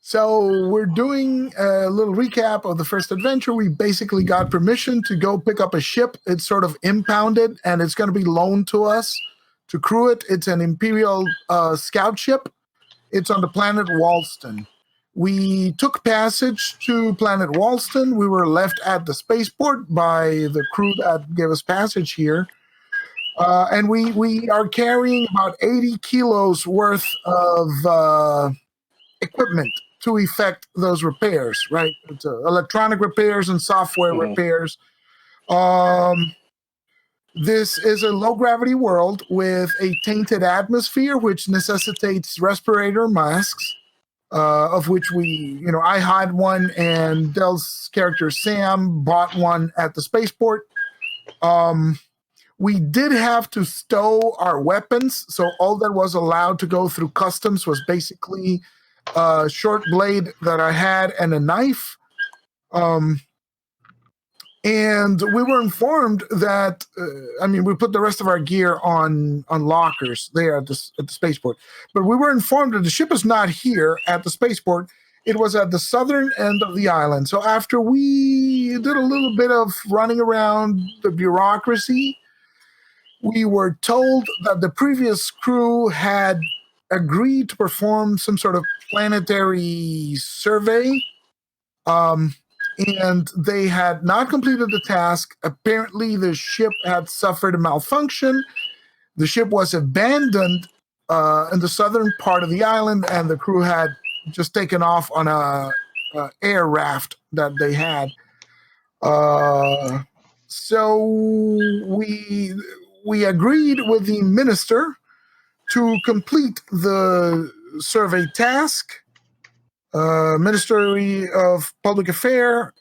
So we're doing a little recap of the first adventure. We basically got permission to go pick up a ship. It's sort of impounded, and it's going to be loaned to us to crew it. It's an Imperial scout ship. It's on the planet Walston. We took passage to planet Walston. We were left at the spaceport by the crew that gave us passage here. And we are carrying about 80 kilos worth of equipment to effect those repairs, right? It's electronic repairs and software repairs. This is a low gravity world with a tainted atmosphere, which necessitates respirator masks, of which I had one, and Dell's character Sam bought one at the spaceport. We did have to stow our weapons, so all that was allowed to go through customs was basically a short blade that I had and a knife. And we were informed that, we put the rest of our gear on lockers there at the spaceport. But we were informed that the ship is not here at the spaceport. It was at the southern end of the island. So after we did a little bit of running around the bureaucracy, we were told that the previous crew had agreed to perform some sort of planetary survey. And they had not completed the task. Apparently, the ship had suffered a malfunction. The ship was abandoned in the southern part of the island, and the crew had just taken off on a air raft that they had. So we agreed with the minister to complete the survey task. Ministry of Public Affairs,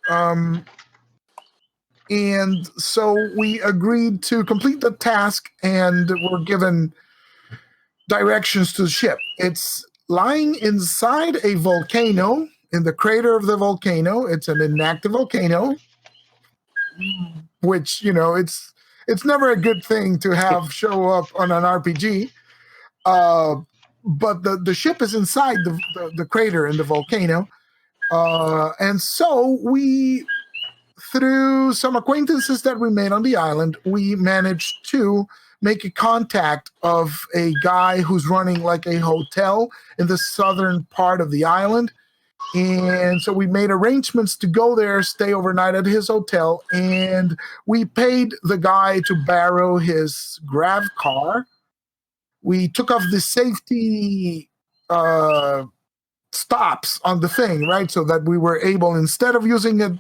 and so we agreed to complete the task, and were given directions to the ship. It's lying inside a volcano, in the crater of the volcano. It's an inactive volcano, which, it's never a good thing to have show up on an RPG. But the ship is inside the crater in the volcano. And so we, through some acquaintances that we made on the island, we managed to make a contact of a guy who's running like a hotel in the southern part of the island. And so we made arrangements to go there, stay overnight at his hotel, and we paid the guy to borrow his grav car. We took off the safety stops on the thing, right? So that we were able, instead of using it,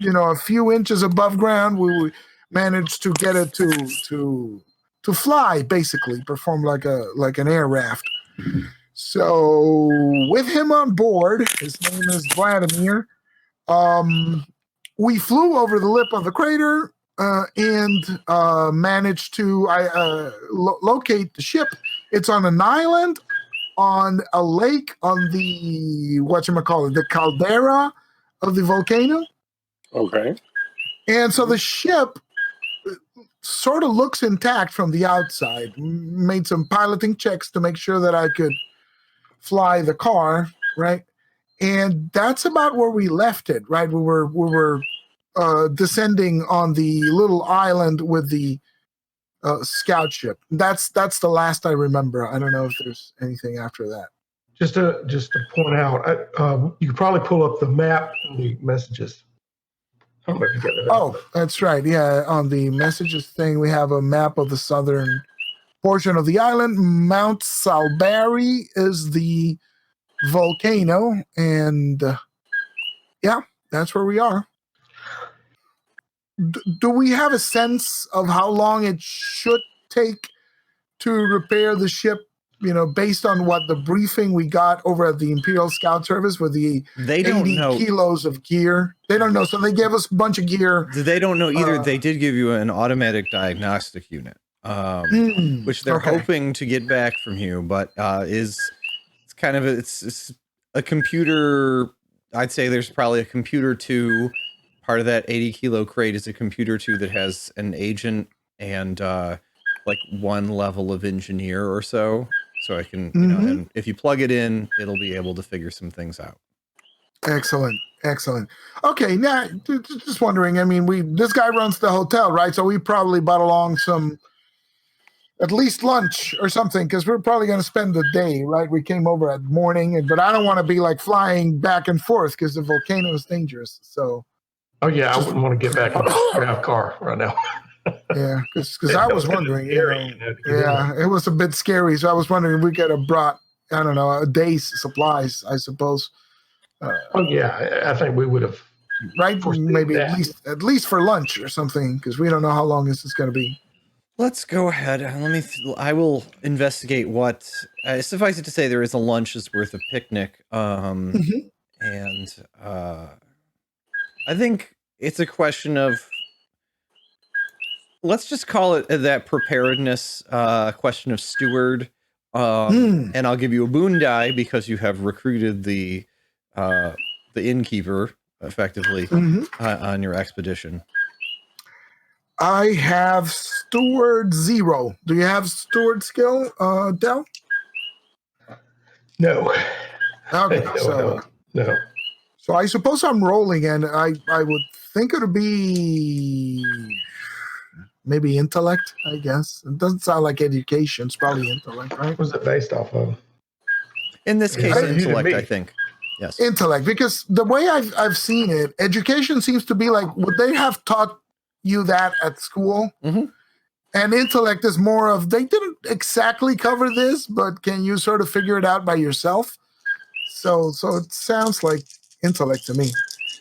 a few inches above ground, we managed to get it to fly, basically, perform like an air raft. So with him on board, his name is Vladimir, we flew over the lip of the crater, and managed to locate the ship. It's on an island on a lake on the, the caldera of the volcano. Okay. And so the ship sort of looks intact from the outside. Made some piloting checks to make sure that I could fly the car, right? And that's about where we left it, right? We were descending on the little island with the scout ship. That's the last I remember. I don't know if there's anything after that. Just to point out, you could probably pull up the map and the messages. I don't know if you get it. Oh, that's right. Yeah, on the messages thing, we have a map of the southern portion of the island. Mount Salbari is the volcano, and that's where we are. Do we have a sense of how long it should take to repair the ship, based on what the briefing we got over at the Imperial Scout Service with the 80 kilos of gear? They don't know, so they gave us a bunch of gear. They don't know either. They did give you an automatic diagnostic unit, which they're hoping to get back from you, but it's a computer. I'd say there's probably a computer 2. Part of that 80 kilo crate is a computer 2 that has an agent and like 1 level of engineer or so. So I can, and if you plug it in, it'll be able to figure some things out. Excellent. Excellent. Okay, now just wondering. I mean, this guy runs the hotel, right? So we probably brought along some, at least lunch or something, because we're probably going to spend the day, right? We came over at morning, but I don't want to be like flying back and forth because the volcano is dangerous. So. Oh yeah, I wouldn't want to get back in the grab car right now. Yeah, because I was wondering, yeah, it was a bit scary. So I was wondering if we could have brought, I don't know, a day's supplies, I suppose. Oh yeah, I think we would have. Right, maybe at least for lunch or something, because we don't know how long this is going to be. Let's go ahead. I will investigate what. Suffice it to say, there is a lunch's worth of picnic, and I think it's a question of. Let's just call it that preparedness question of steward, and I'll give you a boon die because you have recruited the innkeeper effectively on your expedition. I have steward 0. Do you have steward skill, Del? No. Okay, no. So I suppose I'm rolling, and I would think it would be maybe intellect, I guess. It doesn't sound like education. It's probably intellect, right? What's it based off of? In this case, intellect, I think. Yes. Intellect, because the way I've seen it, education seems to be like, would they have taught you that at school? Mm-hmm. And intellect is more of, they didn't exactly cover this, but can you sort of figure it out by yourself? So it sounds like intellect to me.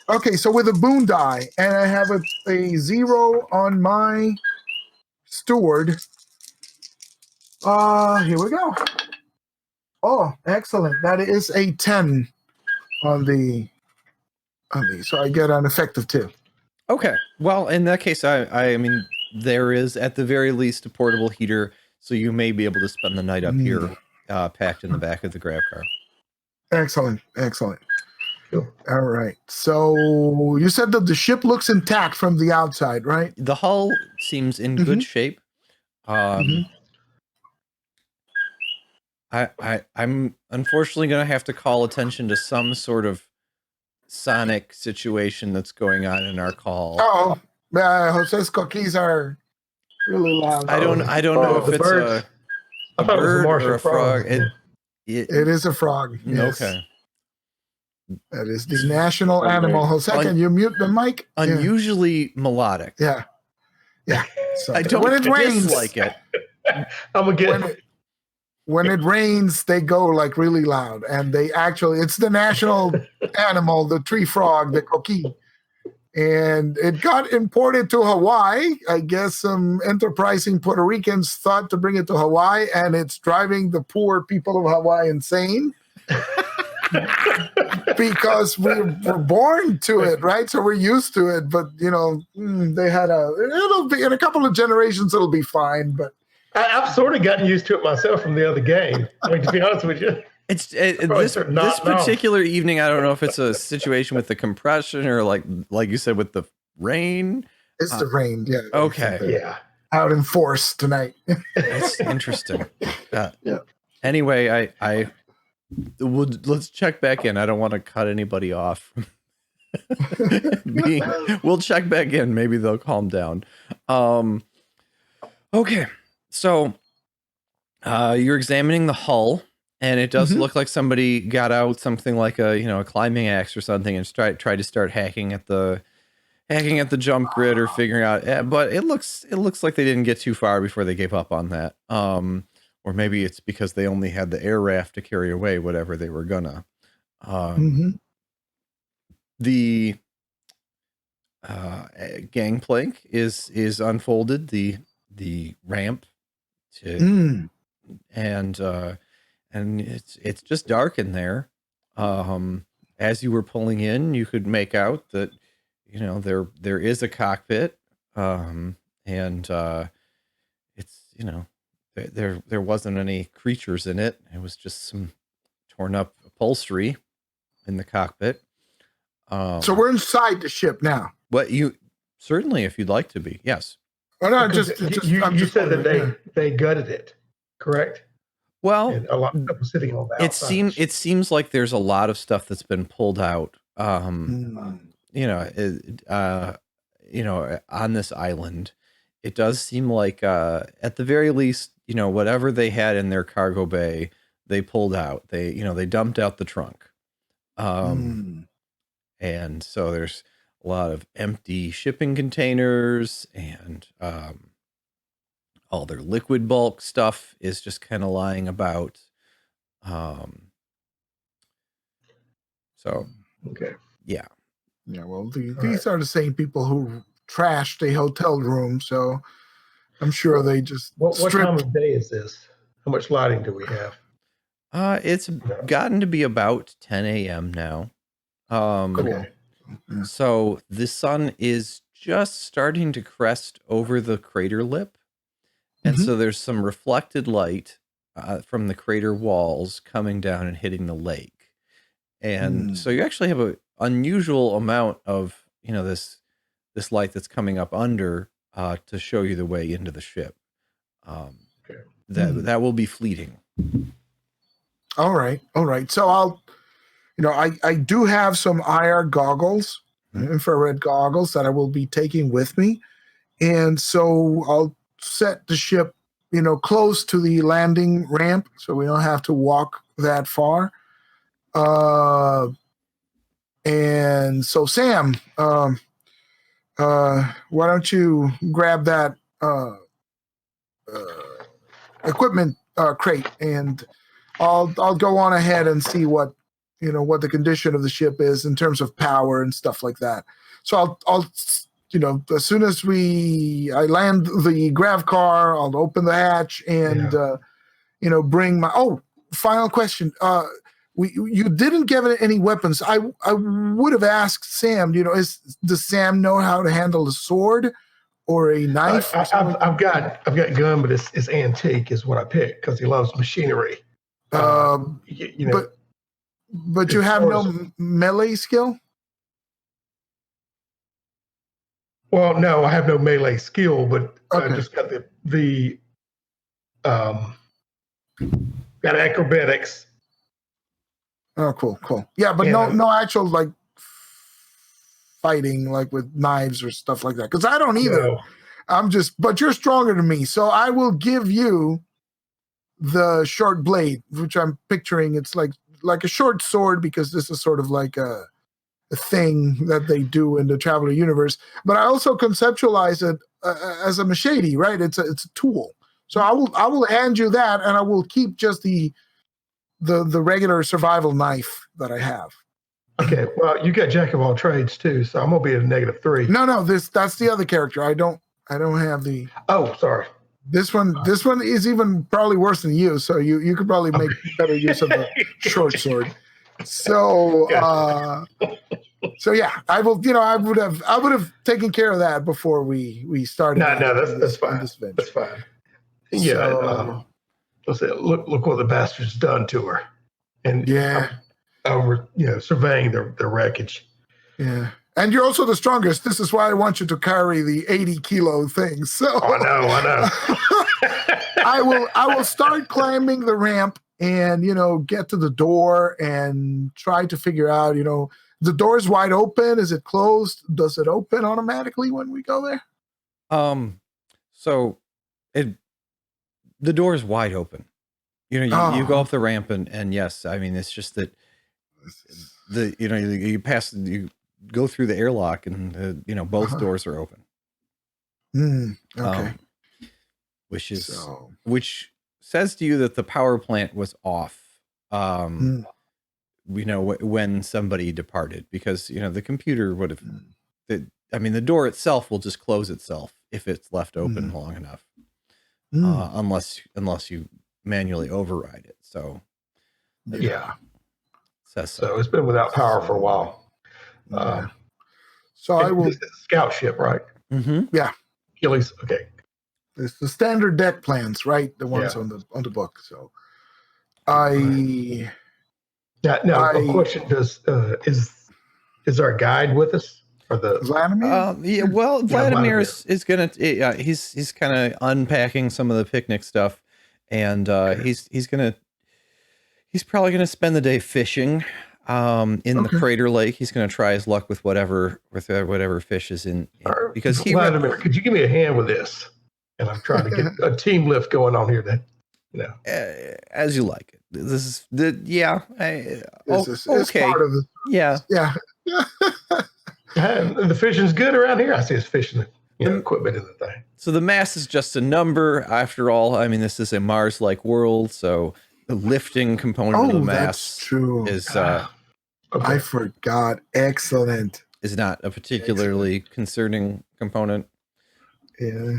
Okay, so with a boon die, and I have a 0 on my steward. Here we go. Oh, excellent. That is a 10 on the so I get an effective 2. Okay. Well, in that case, I mean, there is at the very least a portable heater, so you may be able to spend the night up here, packed in the back of the grab car. Excellent. Cool. All right. So you said that the ship looks intact from the outside, right? The hull seems in good shape. I'm unfortunately going to have to call attention to some sort of sonic situation that's going on in our call. Oh, Jose's cookies are really loud. I don't know if it's a bird or a frog. It is a frog. Yes. Okay. That is the national animal. Jose, can you mute the mic? Unusually melodic. Yeah. So I don't dislike it. I'm gonna get when it rains, they go like really loud, and it's the national animal, the tree frog, the coqui. And it got imported to Hawaii. I guess some enterprising Puerto Ricans thought to bring it to Hawaii, and it's driving the poor people of Hawaii insane. Because we were born to it, right? So we're used to it. But they had it'll be in a couple of generations, it'll be fine. But I've sort of gotten used to it myself from the other game. I mean, to be honest with you, this particular evening. I don't know if it's a situation with the compression or like you said with the rain. It's the rain, yeah. Okay, yeah. Out in force tonight. It's interesting. Yeah. Anyway, let's check back in. I don't want to cut anybody off. We'll check back in. Maybe they'll calm down. Okay, so you're examining the hull, and it does look like somebody got out something like a climbing axe or something and tried to start hacking at the jump grid or figuring out. But it looks like they didn't get too far before they gave up on that. Or maybe it's because they only had the air raft to carry away whatever they were gonna. The gangplank is unfolded. The ramp to and it's just dark in there. As you were pulling in, you could make out that there is a cockpit, and it's there wasn't any creatures in it. It was just some torn up upholstery in the cockpit. So we're inside the ship now. What you certainly, if you'd like to be, yes. Well, no, you said that they gutted it, correct? Well, and a lot of stuff was sitting on the outside. It seems like there's a lot of stuff that's been pulled out Mm. you know, on this island, it does seem like, at the very least, whatever they had in their cargo bay, they pulled out. They dumped out the trunk. Mm. And so there's a lot of empty shipping containers, and all their liquid bulk stuff is just kind of lying about. So, Okay. yeah. Yeah, well, these are the same people who trashed a hotel room, so I'm sure they just What time stripped. of day is this? How much lighting do we have? It's gotten to be about 10 a.m. now. Okay. So the sun is just starting to crest over the crater lip. And Mhm. so there's some reflected light from the crater walls coming down and hitting the lake. And so you actually have an unusual amount of, this light that's coming up under to show you the way into the ship. That will be fleeting. All right. So I do have some IR goggles, infrared goggles that I will be taking with me. And so I'll set the ship, close to the landing ramp so we don't have to walk that far. And so Sam, why don't you grab that equipment crate, and I'll go on ahead and see what the condition of the ship is in terms of power and stuff like that. So I'll as soon as I land the grav car, I'll open the hatch and bring my final question. You didn't give it any weapons. I would have asked Sam. Does Sam know how to handle a sword or a knife? I've got gun, but it's antique is what I picked because he loves machinery. But you have no melee skill? Well, no, I have no melee skill, but Okay. I just got got acrobatics. Oh, cool. Yeah, but no actual like fighting like with knives or stuff like that. Because I don't either. No. But you're stronger than me, so I will give you the short blade, which I'm picturing. It's like a short sword because this is sort of like a thing that they do in the Traveler universe. But I also conceptualize it as a machete, right? It's a tool. So I will hand you that, and I will keep just the regular survival knife that I have. Okay, well, you got jack of all trades too, so I'm gonna be at a -3. No, that's the other character. I don't have the. Oh, sorry. This one is even probably worse than you. So you could probably make better use of the short sword. So so yeah, I will. I would have taken care of that before we started. No, that's fine. That's fine. Yeah. Look what the bastard's done to her, and we're surveying the wreckage. Yeah, and you're also the strongest. This is why I want you to carry the 80-kilo thing. So I know. I will start climbing the ramp and get to the door and try to figure out the door is wide open. Is it closed? Does it open automatically when we go there? So the door is wide open. You go up the ramp and yes, I mean, it's just that you go through the airlock and both doors are open. Okay. Which says to you that the power plant was off. When somebody departed, because the computer would have. The door itself will just close itself if it's left open long enough. Unless you manually override it. So so it's been without power for a while. So I will. This is a scout ship, right? Mm-hmm. Yeah. Achilles. Okay. It's the standard deck plans, right? The ones on the book. So a question: is our guide with us? Or the Vladimir? Vladimir is gonna. He's kind of unpacking some of the picnic stuff, and he's probably gonna spend the day fishing. in the crater lake. He's going to try his luck with whatever fish is in because he. Vladimir, could you give me a hand with this? And I'm trying to get a team lift going on here. As you like it. This is okay. Part of it. Yeah. The fishing's good around here. I see it's fishing equipment in the thing. So the mass is just a number. After all, I mean, this is a Mars-like world, so the lifting component of the mass is. I forgot. Excellent. Is not a particularly concerning component. Yeah.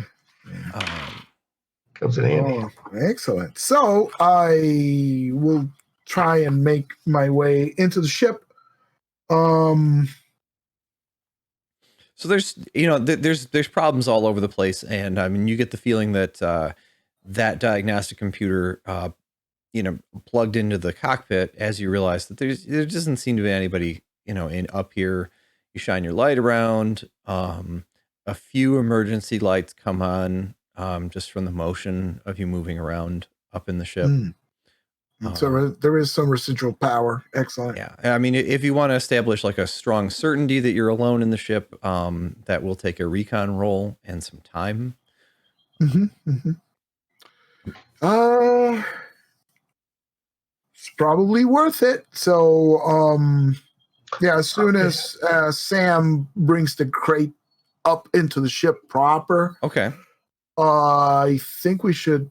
Comes in handy. Excellent. So I will try and make my way into the ship. So there's problems all over the place, and I mean, you get the feeling that that diagnostic computer, plugged into the cockpit as you realize that there doesn't seem to be anybody, in up here. You shine your light around. A few emergency lights come on, just from the motion of you moving around up in the ship. So there is some residual power. Excellent. Yeah. I mean, if you want to establish like a strong certainty that you're alone in the ship, that will take a recon roll and some time. It's probably worth it. So, as soon as Sam brings the crate up into the ship proper. Okay. I think we should,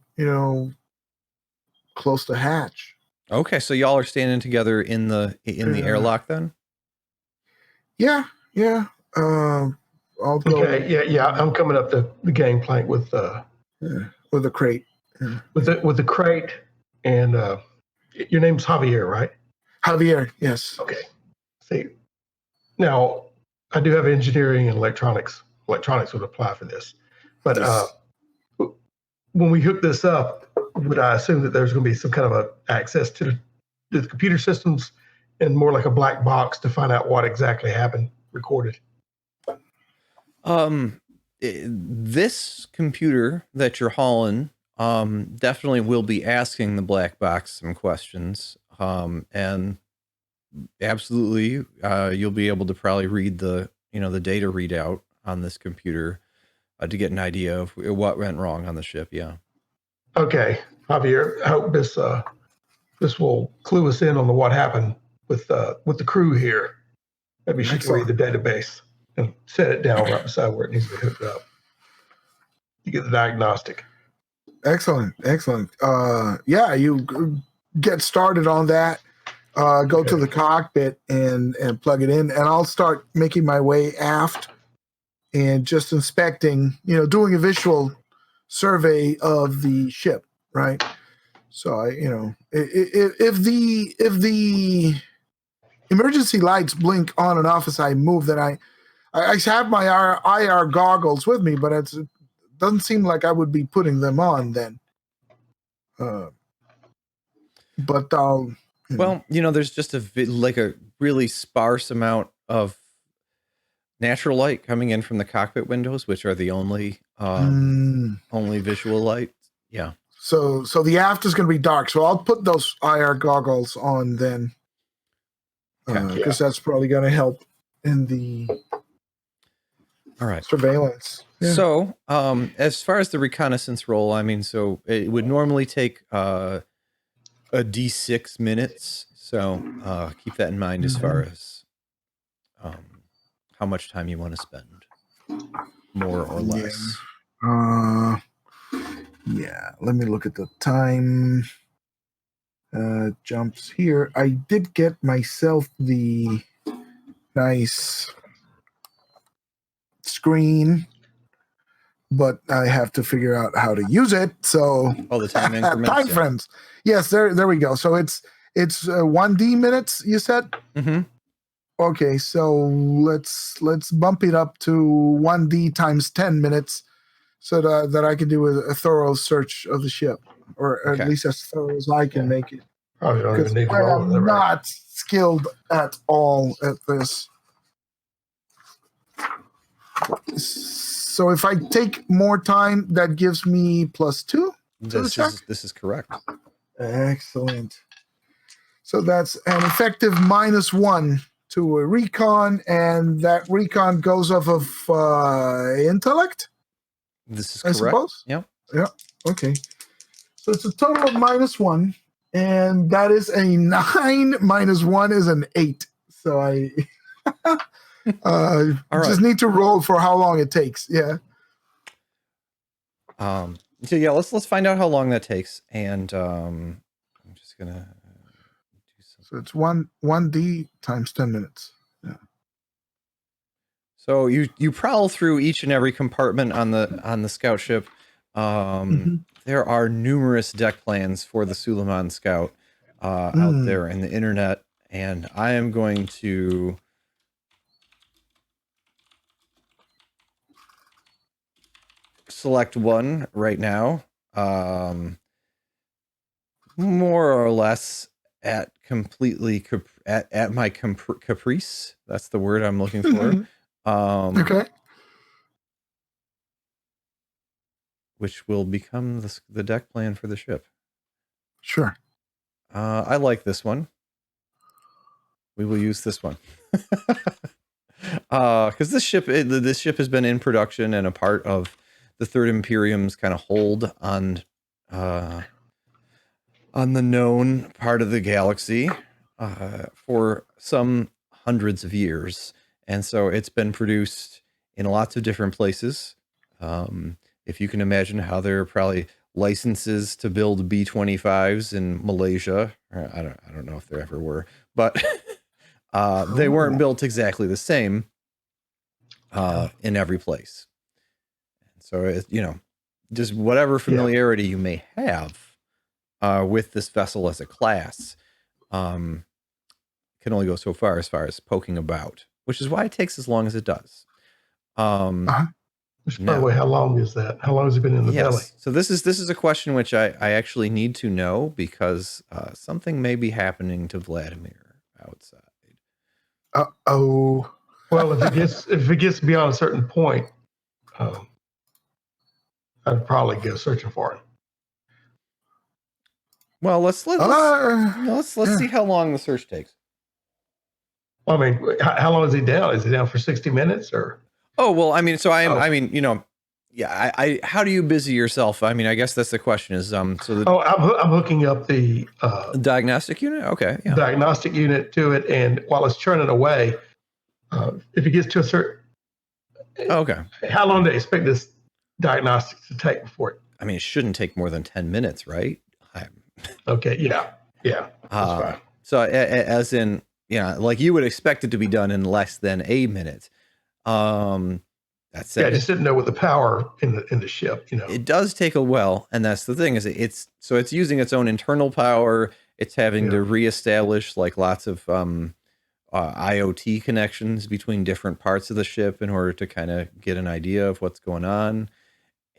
close the hatch. Okay, so y'all are standing together in the airlock then? Yeah. I'll go. Okay, yeah. I'm coming up the gangplank with the crate. Yeah. With the crate, and your name's Javier, right? Javier, yes. Okay. See, now I do have engineering and electronics. Electronics would apply for this, but when we hook this up, would I assume that there's going to be some kind of access to the computer systems and more like a black box to find out what exactly happened, recorded? This computer that you're hauling, definitely will be asking the black box some questions. And absolutely, you'll be able to probably read the data readout on this computer to get an idea of what went wrong on the ship. Yeah. Okay, Javier, I hope this will clue us in on what happened with the crew here. Maybe she can read the database and set it down right beside where it needs to be hooked up. You get the diagnostic. Excellent. You get started on that. Go to the cockpit and plug it in, and I'll start making my way aft and just inspecting, doing a visual survey of the ship, right? So if the emergency lights blink on and off as I move, then I have my IR goggles with me, but it doesn't seem like I would be putting them on then. But I'll. There's just a really sparse amount of natural light coming in from the cockpit windows, which are the only visual light. Yeah. So the aft is going to be dark. So I'll put those IR goggles on then, because that's probably going to help in the surveillance. Yeah. So as far as the reconnaissance roll, I mean, so it would normally take a D6 minutes. So keep that in mind as far as how much time you want to spend, more or less. Let me look at the time. Jumps here. I did get myself the nice screen, but I have to figure out how to use it. So the time increments. Time frames. Yes, there we go. So it's 1D minutes, you said? Mm-hmm. Okay, so let's bump it up to 1D times 10 minutes so that I can do a thorough search of the ship, or at least as thorough as I can make it. Probably don't even need to roll I'm not skilled at all at this. So if I take more time, that gives me +2. This is correct. Excellent. So that's an effective -1 to a recon, and that recon goes off of intellect. This is I correct. suppose. Yep. Yeah. Okay. So it's a total of -1, and that is a 9 minus 1 is an 8. So I All right. just need to roll for how long it takes. Yeah. So yeah, let's find out how long that takes, and I'm just gonna do something. So it's 1d times 10 minutes. Yeah. So you prowl through each and every compartment on the scout ship. There are numerous deck plans for the Suleiman Scout out there in the internet, and I am going to select one right now, more or less at completely at my caprice. That's the word I'm looking for. Okay. Which will become the deck plan for the ship. Sure. I like this one. We will use this one. Because this ship has been in production and a part of the Third Imperium's kind of hold on the known part of the galaxy for some hundreds of years, and so it's been produced in lots of different places. If you can imagine how there are probably licenses to build B-25s in Malaysia, I don't know if there ever were, but they weren't built exactly the same in every place. So just whatever familiarity you may have with this vessel as a class can only go so far as poking about, which is why it takes as long as it does. Which, by the way, how long is that? How long has it been in the belly? So this is a question which I actually need to know, because something may be happening to Vladimir outside. Oh. Well, if it gets beyond a certain point, I'd probably go searching for him. Well, let's see how long the search takes. Well, I mean, how long is he down? Is he down for 60 minutes or? Oh, well, I mean, so how do you busy yourself? I mean, I guess that's the question is, I'm hooking up the diagnostic unit. Okay. Yeah. Diagnostic unit to it. And while it's churning away, if it gets to a certain, okay. How long do you expect this diagnostic to take before it? I mean, it shouldn't take more than 10 minutes, right? Okay. Yeah. That's fine. So as in, like you would expect it to be done in less than a minute. That's it. I just didn't know what the power in the ship, It does take a while, and that's the thing, is it's using its own internal power. It's having to reestablish like lots of IoT connections between different parts of the ship in order to kind of get an idea of what's going on.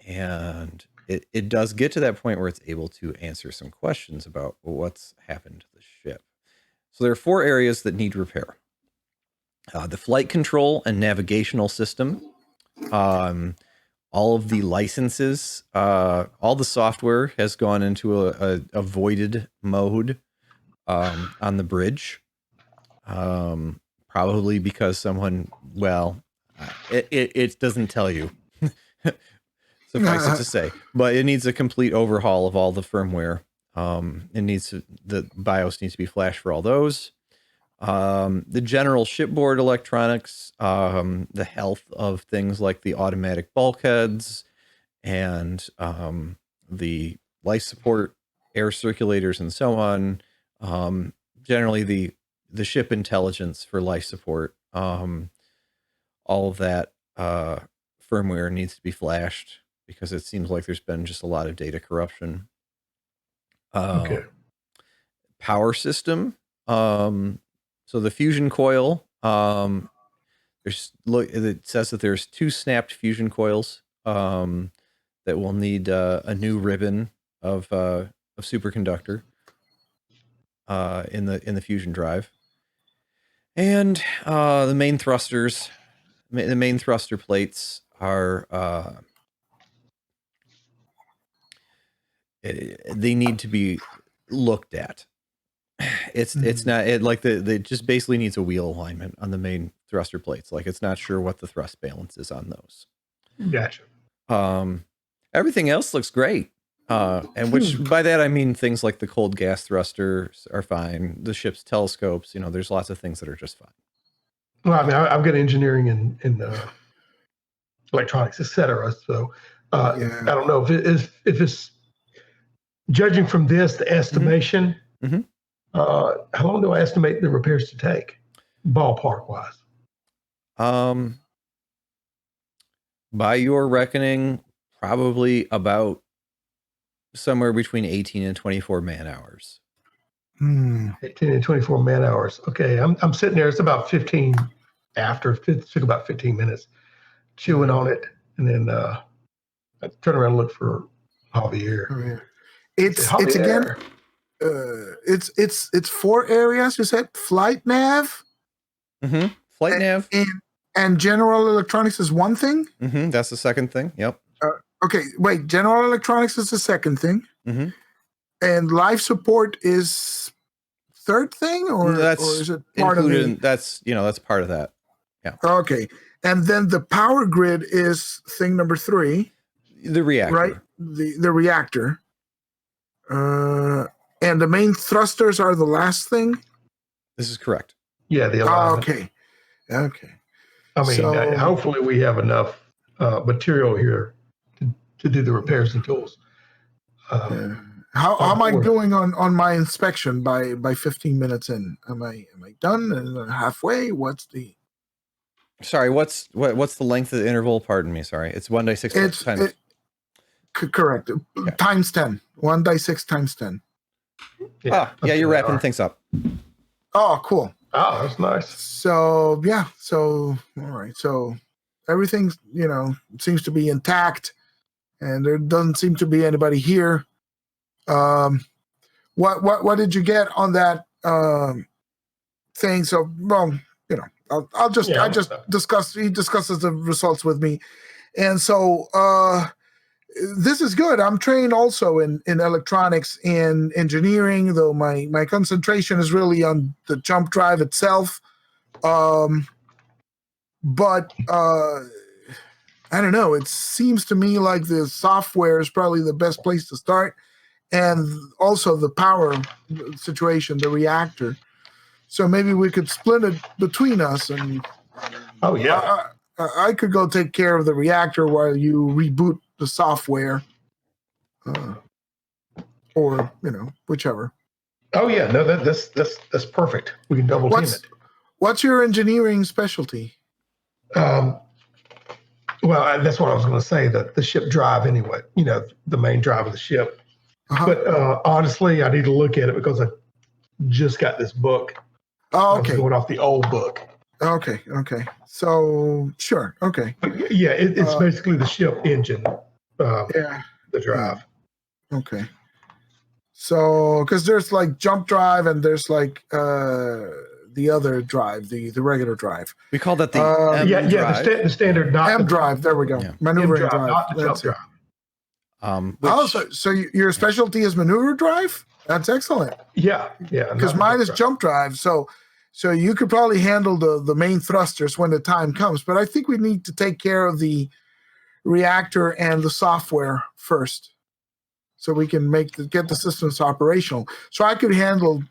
And it does get to that point where it's able to answer some questions about what's happened to the ship. So there are 4 areas that need repair. The flight control and navigational system, all of the licenses, all the software has gone into a voided mode on the bridge, probably because someone, it doesn't tell you, suffice it to say, but it needs a complete overhaul of all the firmware. The BIOS needs to be flashed for all those. The general shipboard electronics, the health of things like the automatic bulkheads and the life support air circulators and so on. Generally the ship intelligence for life support, all of that firmware needs to be flashed, because it seems like there's been just a lot of data corruption. Power system. So the fusion coil, it says that there's 2 snapped fusion coils that will need a new ribbon of superconductor in the fusion drive, and the main thrusters, the main thruster plates are they need to be looked at. it's not it like it just basically needs a wheel alignment on the main thruster plates. Like it's not sure what the thrust balance is on those. Gotcha. Everything else looks great. And which by that I mean things like the cold gas thrusters are fine. The ship's telescopes, there's lots of things that are just fine. Well, I mean, I've got engineering in electronics, etc. So I don't know if it's judging from this, the estimation. Mm-hmm. How long do I estimate the repairs to take, ballpark wise? By your reckoning, probably about somewhere between 18 and 24 man hours. 18 and 24 man hours. Okay, I'm sitting there. It's about 15 after. It took about 15 minutes chewing on it, and then I turn around and look for Javier. Oh, yeah. It's again. It's 4 areas. You said flight nav. Mm-hmm. Flight nav and general electronics is one thing. Mm-hmm. That's the second thing. Yep. Okay, wait. General electronics is the second thing, and life support is third thing, or is it part of it? That's part of that. Yeah. Okay, and then the power grid is thing number 3. The reactor, right? The reactor, and the main thrusters are the last thing. This is correct. Yeah, the alignment. Okay. I mean, hopefully we have enough material here to do the repairs and tools. How am I doing on my inspection by 15 minutes in? Am I done? Halfway? What's the? Sorry, what's the length of the interval? Pardon me. Sorry, it's 1/6 times. Correct. Yeah. Times 10. 1/6 times 10. Yeah, you're wrapping things up. Oh, cool. Oh, that's nice. So all right. So everything seems to be intact, and there doesn't seem to be anybody here. What did you get on that thing? So I just discuss. He discusses the results with me, and so this is good. I'm trained also in electronics and engineering, though my concentration is really on the jump drive itself. But I don't know. It seems to me like the software is probably the best place to start, and also the power situation, the reactor. So maybe we could split it between us, and I could go take care of the reactor while you reboot the software, or whichever. Oh yeah, no, that's perfect. We can double team it. What's your engineering specialty? Well, that's what I was going to say. The ship drive, anyway. The main drive of the ship. But honestly, I need to look at it because I just got this book. Oh, okay. I was going off the old book. Okay. So sure. Okay. But yeah, it's basically the ship engine. The drive. Okay. So, because there's like jump drive and there's like the other drive, the regular drive. We call that the M drive. The standard M drive. There we go. Yeah. Maneuvering drive, drive. not the jump drive. So your specialty is maneuver drive? That's excellent. Yeah. Because mine is jump drive. So you could probably handle the main thrusters when the time comes. But I think we need to take care of the reactor and the software first, so we can get the systems operational. So I could handle,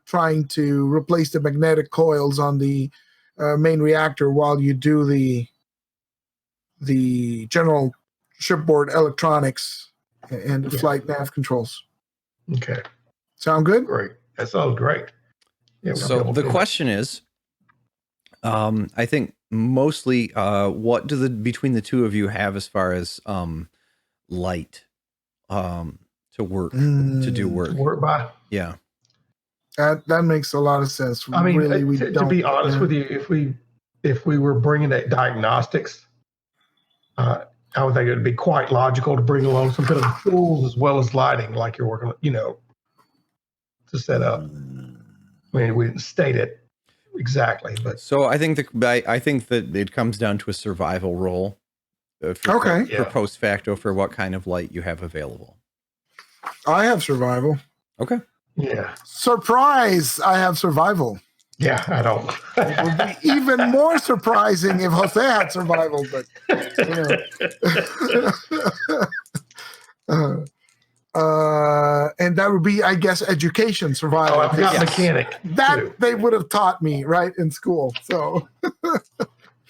trying to replace the magnetic coils on the main reactor while you do the general shipboard electronics and the flight nav controls. Okay. Sound good? Great. That sounds great. Yeah, so the question is, I think mostly, what between the two of you have as far as light to work to do work? To work by? Yeah. That makes a lot of sense. I mean, really, to be honest with you, if we were bringing that diagnostics, I would think it would be quite logical to bring along some kind of tools as well as lighting, like you're working, to set up. I mean, we didn't state it exactly, but so I think that it comes down to a survival role. For post facto for what kind of light you have available. I have survival. Okay. Yeah. Surprise! I have survival. Yeah, I don't. It would be even more surprising if Jose had survival, but and that would be, I guess, education survival. Oh, I've got Yes. mechanic. That too. they would have taught me right in school. So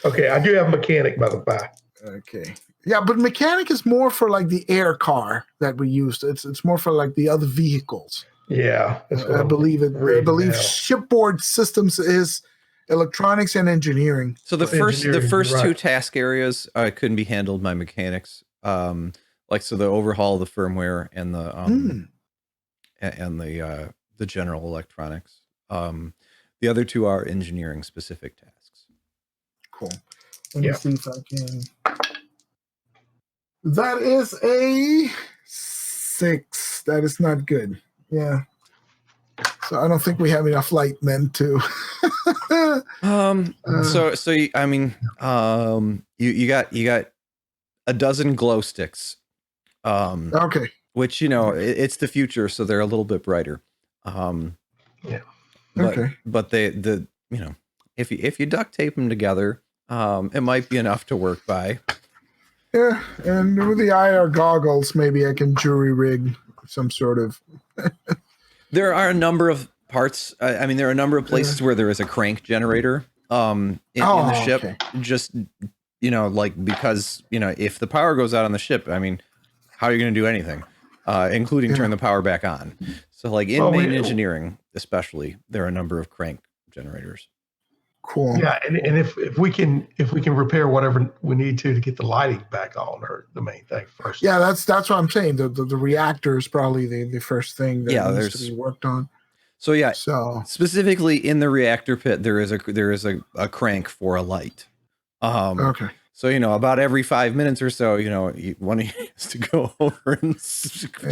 Okay, I do have mechanic by the by. okay, yeah, but mechanic is more for like the air car that we used. It's more for like the other vehicles. Yeah, that's what I I'm believe it. I reading believe now. shipboard systems is electronics and engineering. So the Engineering, first you're two right. task areas couldn't be handled by mechanics. Like so the overhaul, the firmware, and the and the general electronics. The other two are engineering specific tasks. Cool. Let me Yeah. see if I can. That is a 6. That is not good. Yeah. So I don't think we have enough light then to. You got a dozen glow sticks. Okay. Which it's the future, so they're a little bit brighter. Yeah. But, Okay. But if you duct tape them together, it might be enough to work by. Yeah, and with the IR goggles, maybe I can jury rig some sort of. There are a number of parts. There are a number of places where there is a crank generator in the ship. Okay. Just because if the power goes out on the ship, how are you going to do anything, including turn the power back on? So like in main engineering, especially, there are a number of crank generators. Cool. Yeah, and if we can repair whatever we need to get the lighting back on, or the main thing first. Yeah, that's what I'm saying. The reactor is probably the first thing that needs to be worked on. So yeah, so specifically in the reactor pit, there is a crank for a light. Okay. So about every 5 minutes or so, one of you has to go over and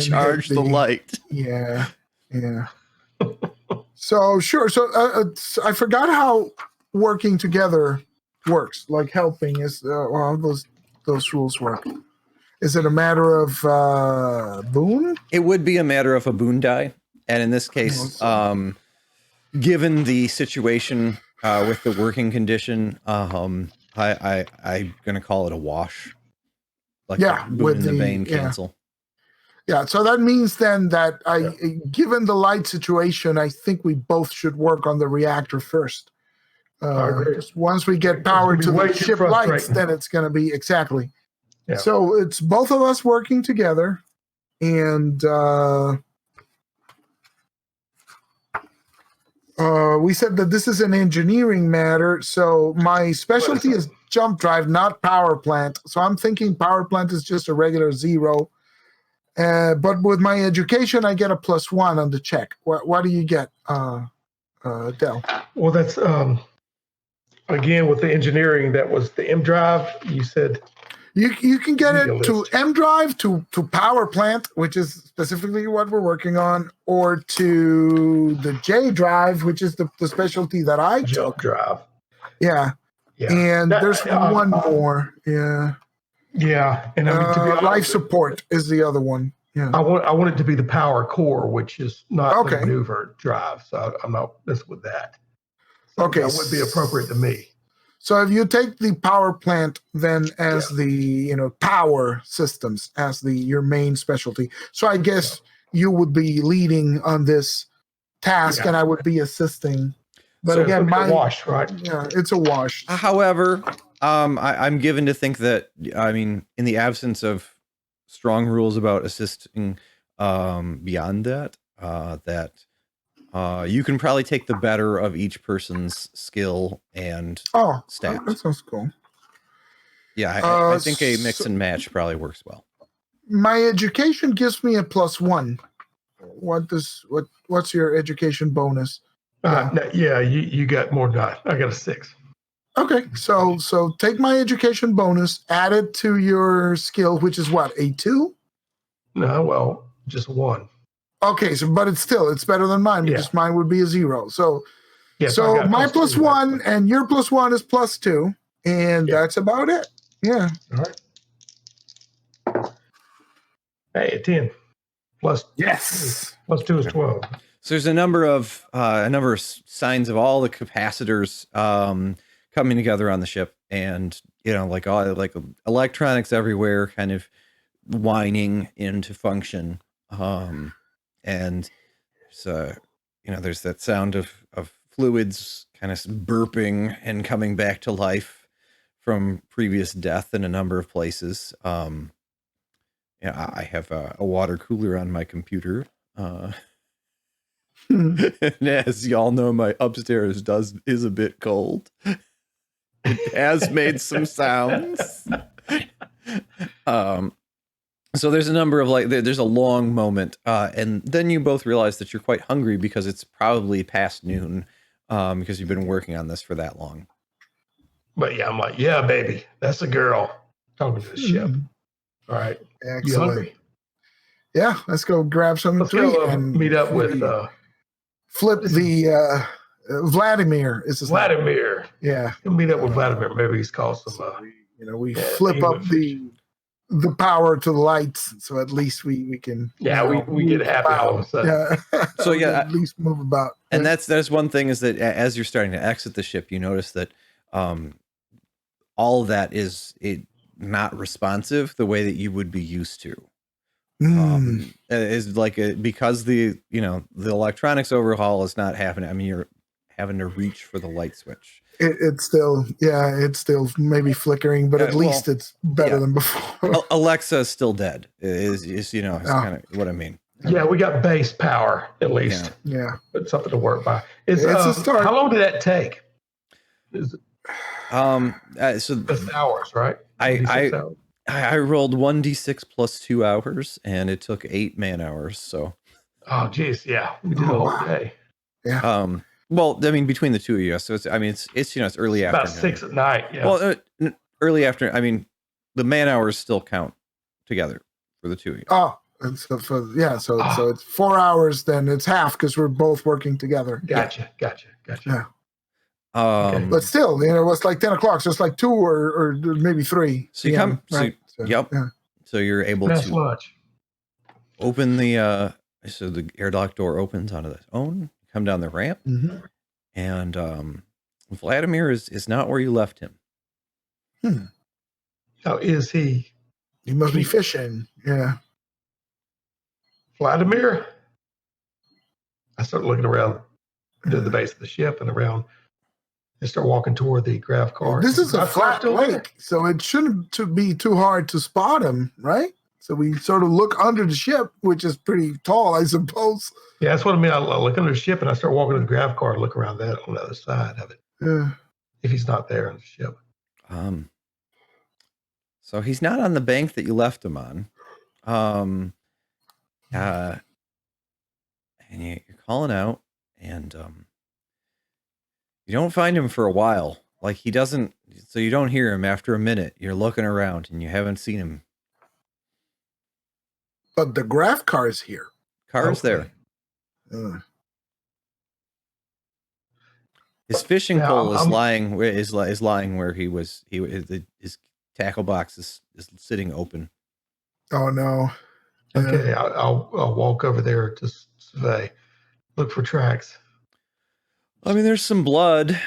charge the light. Yeah, yeah. So sure. So I forgot how working together works. Like helping is how those rules work. Is it a matter of boon? It would be a matter of a boon die, and in this case, given the situation with the working condition, I'm gonna call it a wash. Like boon and the bane cancel. Yeah, so that means then that given the light situation, I think we both should work on the reactor first. Once we get power to the ship lights, then it's going to be exactly. Yeah. So it's both of us working together, and we said that this is an engineering matter. So my specialty is jump drive, not power plant. So I'm thinking power plant is just a regular 0. But with my education, I get a +1 on the check. What do you get, Del? Well, that's again with the engineering. That was the M drive. You said you can get it to M drive, to power plant, which is specifically what we're working on, or to the J drive, which is the specialty that I took. Drive. Yeah. And there's one more. Yeah. Yeah, and to be honest, life support is the other one. Yeah, I want it to be the power core, which is not the maneuver drive. So I'm not messing with that. So that would be appropriate to me. So if you take the power plant, then as the power systems as your main specialty. So I guess you would be leading on this task, and I would be assisting. But again, a wash, right? Yeah, it's a wash. However, I'm given to think that, in the absence of strong rules about assisting beyond that, you can probably take the better of each person's skill and stat. That sounds cool. Yeah, I think a mix and match probably works well. My education gives me a +1. What's your education bonus? You got more than that. I got a 6. Okay, so take my education bonus, add it to your skill, which is what, a 2? No, well, just 1. Okay, but it's better than mine because mine would be a 0. So my +1 and your +1 is +2, and that's about it. Yeah. All right. Hey, a 10. Plus yes. +2 is 12. So there's a number of signs of all the capacitors coming together on the ship, and like electronics everywhere, kind of whining into function. And so there's that sound of fluids kind of burping and coming back to life from previous death in a number of places. I have a water cooler on my computer. And as y'all know, my upstairs is a bit cold. It has made some sounds. So there's a number of there's a long moment, and then you both realize that you're quite hungry because it's probably past noon, because you've been working on this for that long. But yeah, I'm like, yeah, baby, that's a girl talking to the ship. All right, Excellent. you hungry? Yeah, let's go grab something Let's to eat go and meet up with flip the Vladimir. Is his name? Vladimir. Yeah, We'll meet up with Vladimir. Maybe he's called some. We flip up the power to the lights, so at least we can. Yeah, we get happy all of a sudden. Yeah. So yeah, at least move about. And that's one thing, is that as you're starting to exit the ship, you notice that all of that is not responsive the way that you would be used to. Is because the electronics overhaul is not happening. I mean, you're having to reach for the light switch. It's still maybe flickering, but at least it's better than before. Alexa is still dead. Is kind of what I mean. Yeah, we got base power at least. Yeah, but something to work by. It's a start. How long did that take? So that's hours, right? I rolled 1d6 plus 2 hours, and it took 8 man hours. So, oh geez, yeah, we did a whole day. Yeah. Well, I mean, between the two of you, so it's it's early afternoon. About 6 at night. Yeah. Well, early afternoon. I mean, the man hours still count together for the two of you. Oh, and so so it's 4 hours. Then it's half because we're both working together. Gotcha. Yeah. Okay. But still, it's like 10 o'clock, so it's like 2 or maybe 3. So you come, right? Yep. Yeah. So you're able to lunch. Open the so the airlock door opens onto its own. Come down the ramp, and Vladimir is not where you left him. How is he? He must be fishing. Yeah. Vladimir? I start looking around to the base of the ship and around and start walking toward the grav car. This is a flat lake, so it shouldn't be too hard to spot him, right? So we sort of look under the ship, which is pretty tall, I suppose. Yeah, that's what I mean. I look under the ship and I start walking to the grav car and look around that on the other side of it. Yeah. If he's not there on the ship. So he's not on the bank that you left him on. And you're calling out, and you don't find him for a while. Like, he doesn't, so you don't hear him after a minute. You're looking around and you haven't seen him. But the grav car is here. Car's there. His fishing pole is lying where he was. His tackle box is sitting open. Oh no. Okay, I'll walk over there to survey, look for tracks. I mean, there's some blood.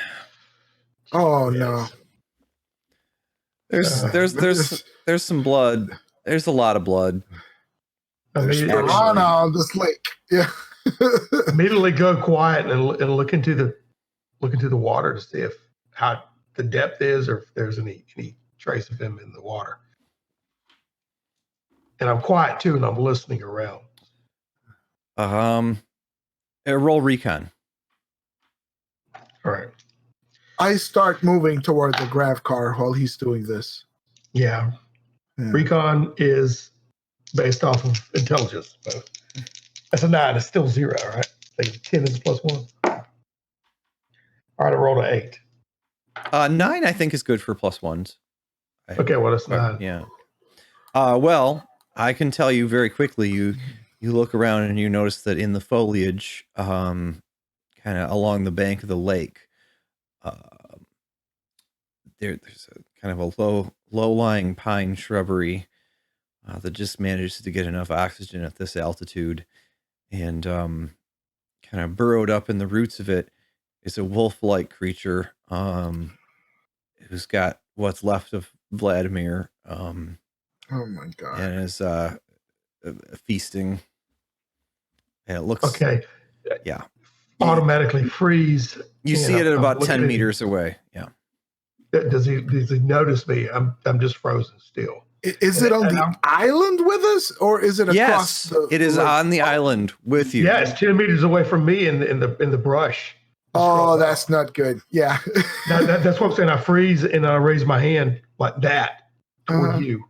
Oh no. There's some blood. There's a lot of blood. There's piranha on this lake. Yeah. Immediately go quiet and look into the water to see how the depth is, or if there's any trace of him in the water. And I'm quiet too, and I'm listening around. Roll recon. All right. I start moving toward the grav car while he's doing this. Yeah. Recon is based off of intelligence. So that's a 9. It's still 0, right? I think 10 is plus 1. All right, I rolled an 8. 9, I think, is good for plus 1s. Okay, well, that's 9. Yeah. Well, I can tell you very quickly. You look around and you notice that in the foliage, kind of along the bank of the lake, there's a kind of a low-lying pine shrubbery that just manages to get enough oxygen at this altitude, and kind of burrowed up in the roots of it is a wolf-like creature who's got what's left of Vladimir Oh my god. and is feasting. And it looks Okay. yeah. Automatically freeze. You see it at about 10 meters away. Yeah. Does he notice me? I'm just frozen still. Is it on the island with us, or is it across the? It is on the island with you. Yeah, it's 10 meters away from me in the brush. Oh, that's not good. Yeah. That's what I'm saying. I freeze and I raise my hand like that toward you.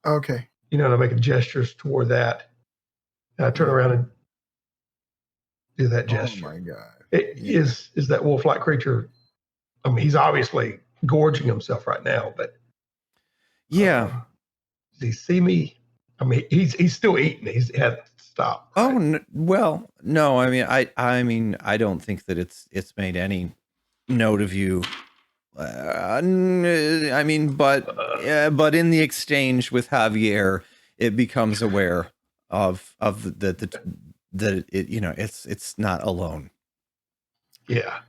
Okay. You know, and I make gestures toward that. And I turn around and do that gesture. Oh my god. Is that wolf-like creature? I mean, he's obviously gorging himself right now, but yeah. Does he see me? I mean, he's still eating. He hasn't stopped. Right? Oh well, no. I mean, I don't think that it's made any note of you. I mean, but in the exchange with Javier, it becomes aware of that it you know it's not alone. Yeah.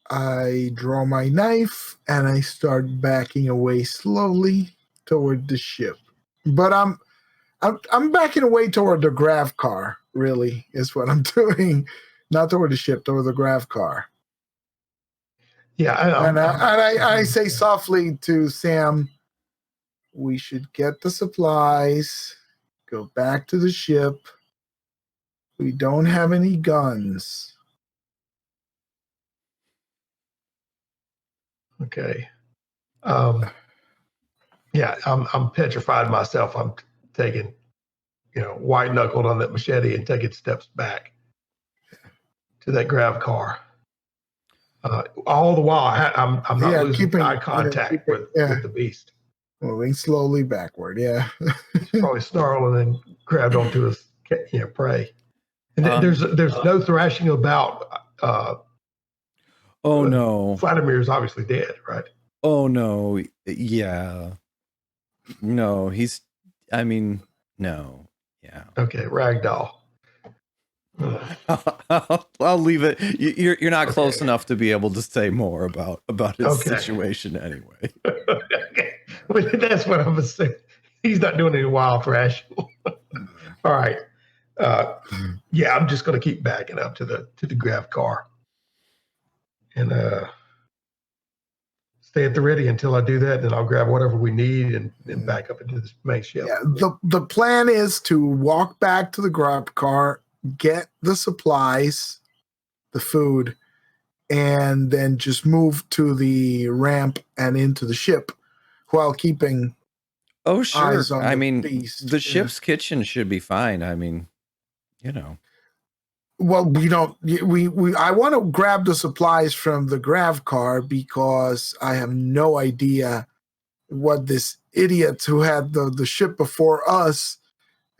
I draw my knife and I start backing away slowly toward the ship. But I'm backing away toward the grav car, really, is what I'm doing. Not toward the ship, toward the grav car. Yeah. I say softly to Sam, we should get the supplies, go back to the ship. We don't have any guns. Okay. Yeah, I'm petrified myself. I'm taking, white knuckled on that machete and taking steps back to that grav car. All the while, I'm not losing eye contact with the beast. Moving slowly backward. Yeah. He's probably snarling and grabbed onto his prey. And there's no thrashing about. Oh no! Vladimir's obviously dead, right? Oh no! Yeah. No, no. Yeah. Okay, ragdoll. I'll leave it. You're not close enough to be able to say more about his situation anyway. Okay. Well, that's what I'm saying. He's not doing any wild thrashing. All right. Yeah, I'm just going to keep backing up to the grav car and stay at the ready until I do that. Then I'll grab whatever we need and back up into the main ship. Yeah, the plan is to walk back to the grav car, get the supplies, the food, and then just move to the ramp and into the ship while keeping eyes on the beast. The ship's kitchen should be fine. I mean, Well, we don't. I want to grab the supplies from the grav car because I have no idea what this idiot who had the ship before us.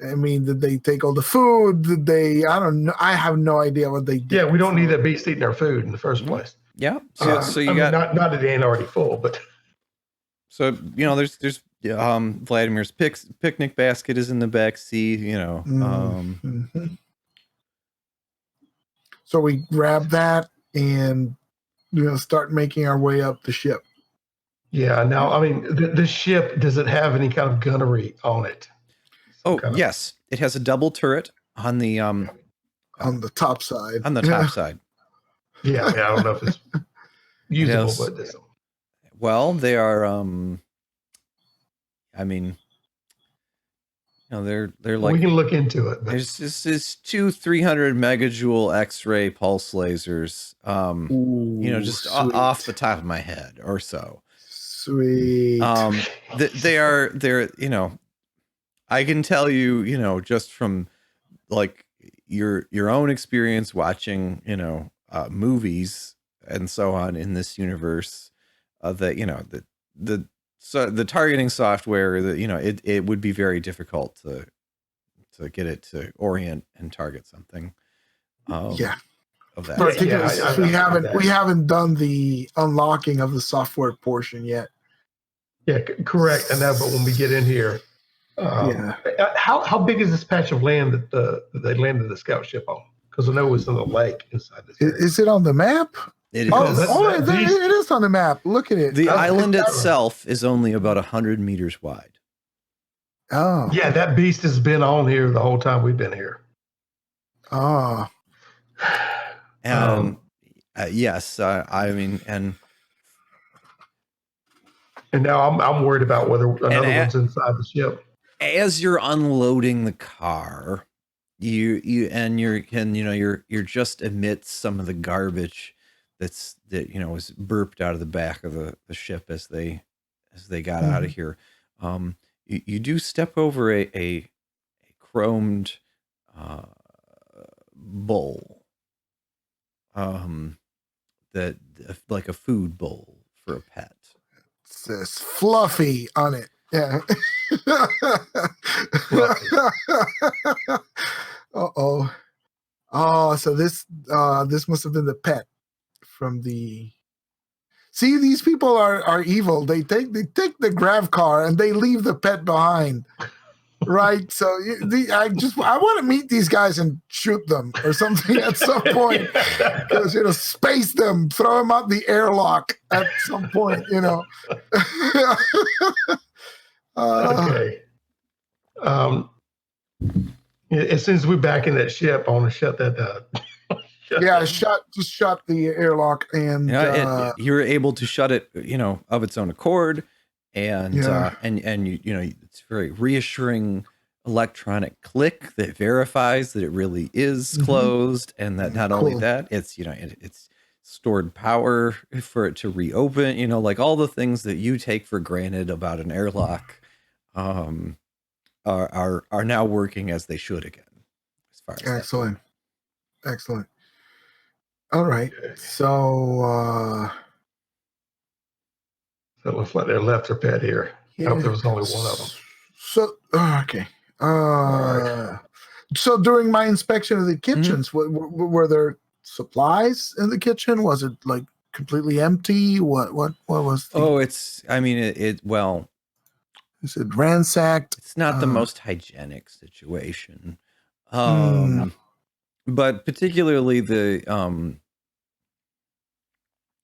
I mean, did they take all the food? Did they? I don't know. I have no idea what they did. Yeah, we don't need that beast eating our food in the first place. Yeah. So you got not that it ain't already full, but so there's Vladimir's picnic basket is in the back seat. Mm-hmm. So we grab that and start making our way up the ship. Yeah. Now, I mean, the ship, does it have any kind of gunnery on it? Yes, it has a double turret on the top side. On the top side. Yeah. I don't know if it's usable, but this. Well, they are. I mean, they're like, we can look into it. There's this 2 300 megajoule X-ray pulse lasers. Just off the top of my head or so. Sweet. They're I can tell you, just from like your own experience watching, movies and so on in this universe, that the targeting software that it would be very difficult to get it to orient and target something. Of that. Particularly, we haven't done the unlocking of the software portion yet. Yeah, correct. I know, but when we get in here, how big is this patch of land that they landed the scout ship on? Because I know it's in the lake inside this area. Is it on the map? It Oh, is. It is on the map. Look at it. The island right. itself is only about 100 meters wide. Oh. Yeah, that beast has been on here the whole time we've been here. Oh. And yes, I mean, and now I'm worried about whether another one's inside the ship. as you're unloading the car, you're just amidst some of the garbage that was burped out of the back of the ship as they got out of here. You do step over a chromed bowl, that like a food bowl for a pet. It says Fluffy on it. Yeah. Uh-oh. Oh, so this must have been the pet from the. See, these people are evil. They take the grav car and they leave the pet behind. Right, so I want to meet these guys and shoot them or something at some point, because space them, throw them out the airlock at some point, Okay. As soon as we're back in that ship, I want to shut that down. Shut the airlock, and you're able to shut it, of its own accord. And it's very reassuring electronic click that verifies that it really is closed, and that not only that, it's it's stored power for it to reopen. Like all the things that you take for granted about an airlock, are now working as they should again. As far as excellent. All right, so. So it looks like they left their pet here. I hope there was only one of them. So, okay. So during my inspection of the kitchens, were there supplies in the kitchen? Was it like completely empty? What was the... well, is it ransacked? It's not the most hygienic situation. But particularly the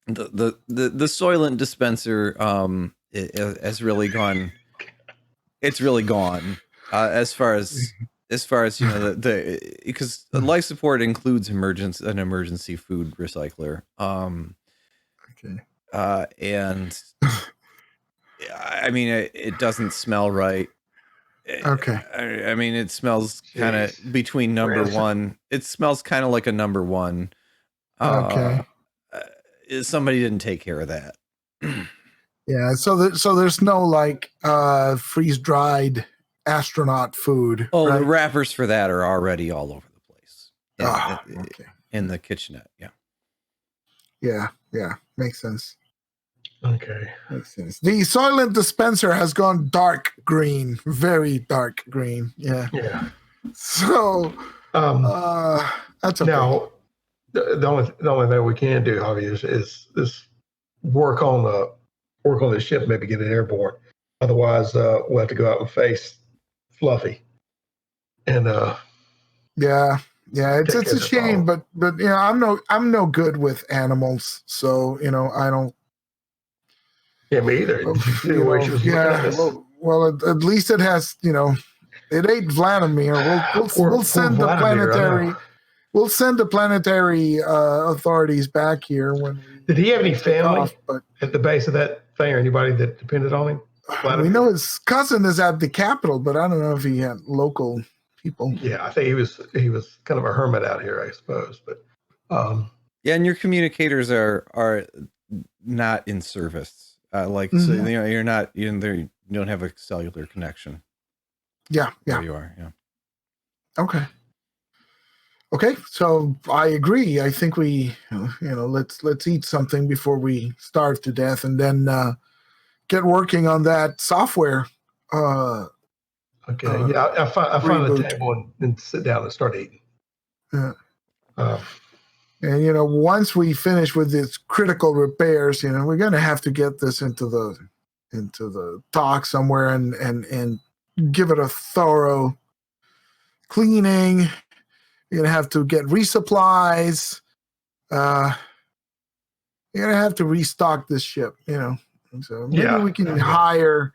Soylent dispenser has really gone. It's really gone as far as because life support includes an emergency food recycler. Okay. And I mean it doesn't smell right. Okay. I mean it smells kind of between number one. It smells kind of like a number one. Okay. Somebody didn't take care of that. Yeah, so there's no like freeze dried astronaut food. Oh, right? The wrappers for that are already all over the place. Okay. In the kitchenette, Yeah, makes sense. Okay. Makes sense. The Soylent dispenser has gone dark green, very dark green. Yeah. So that's okay. Now the only thing we can do, Javier, is work on the ship, maybe get it airborne. Otherwise, we'll have to go out and face Fluffy. And it's a shame, but I'm no good with animals, so I don't. Yeah, me either. Well, at least it has, it ate Vladimir. We'll send the planetary. We'll send the planetary authorities back here when. Did he have any family at the base of that thing, or anybody that depended on him? We know his cousin is at the capital, but I don't know if he had local people. Yeah, I think he was kind of a hermit out here, I suppose. But and your communicators are not in service. So you're not there. You don't have a cellular connection. Yeah. There you are. Yeah. Okay, so I agree. I think we, let's eat something before we starve to death, and then get working on that software. Okay, I find a table and sit down and start eating. Yeah. And once we finish with its critical repairs, we're going to have to get this into the dock somewhere and give it a thorough cleaning. You're gonna have to get resupplies. You're gonna have to restock this ship, So maybe we can hire,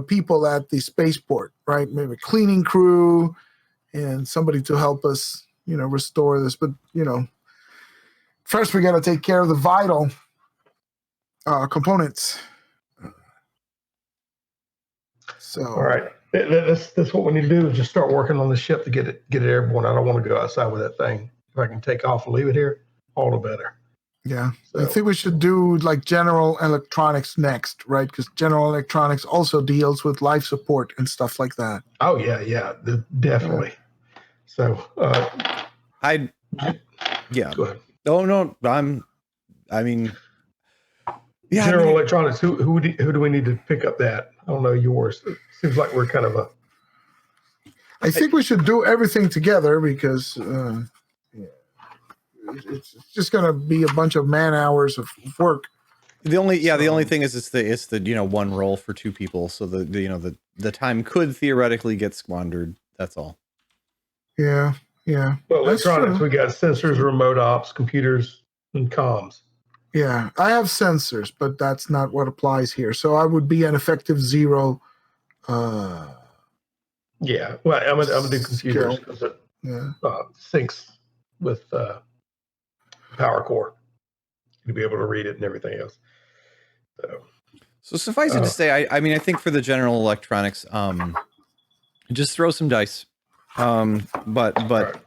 people at the spaceport, right? Maybe a cleaning crew and somebody to help us, restore this. But first we got to take care of the vital components. So all right, that's what we need to do, is just start working on the ship to get it airborne. I don't want to go outside with that thing. If I can take off and leave it here, all the better. Yeah, So, I think we should do like General Electronics next, right? Because General Electronics also deals with life support and stuff like that. oh yeah, definitely. So yeah. Go ahead. Oh no, General Electronics. Who do we need to pick up that? I don't know yours. It seems like we're kind of a. I think we should do everything together because it's just going to be a bunch of man hours of work. The only thing is it's the one roll for two people, so the time could theoretically get squandered. That's all. Yeah. Well, electronics, we got sensors, remote ops, computers, and comms. Yeah, I have sensors, but that's not what applies here. So I would be an effective 0. Yeah, well, I'm gonna do computers because it syncs with Power Core to be able to read it and everything else. So suffice it to say, I think for the General Electronics, just throw some dice. But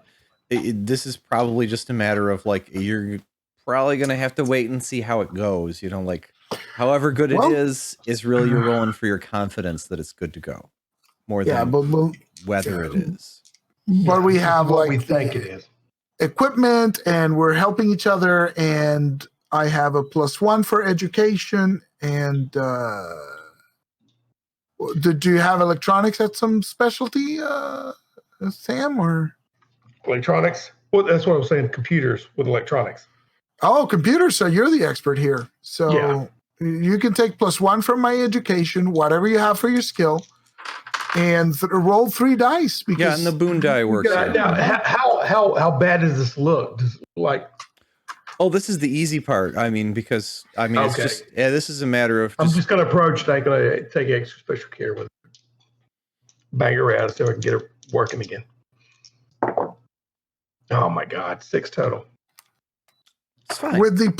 this is probably just a matter of like, you're probably going to have to wait and see how it goes. Like however good it is really you're rolling for your confidence that it's good to go more than whether it is. But we have what like we think it is. Equipment, and we're helping each other, and I have a +1 for education. And do you have electronics at some specialty, Sam, or electronics? Well, that's what I was saying. Computers with electronics. Oh, computers. So you're the expert here. So you can take +1 from my education, whatever you have for your skill, and roll 3 dice. Because and the boon die works. Now, how bad does this look? Does it like? Oh, this is the easy part. Because it's just this is a matter of. I'm just going to approach. I'm going to take extra special care with it. Bang it around so I can get it working again. Oh my God, 6 total. It's fine. With the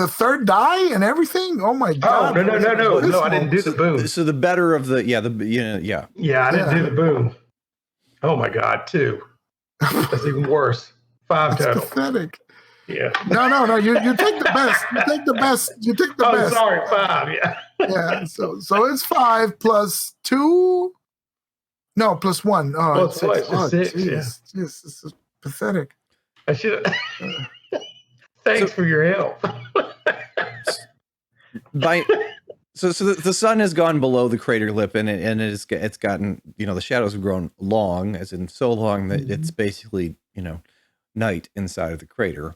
third die and everything. Oh my God! Oh no! I didn't do the boon. So the better of the I didn't do the boon. Oh my God, 2. That's even worse. 5 total. Pathetic. Yeah. No. You take the best. You take the best. Oh, sorry, 5. Yeah. Yeah. So it's 5 plus 2. No, +1. Oh, it's 6. Oh, 6. Geez. This is pathetic. I should. Thanks for your help. So the sun has gone below the crater lip, and it's gotten the shadows have grown long, as in so long that it's basically night inside of the crater.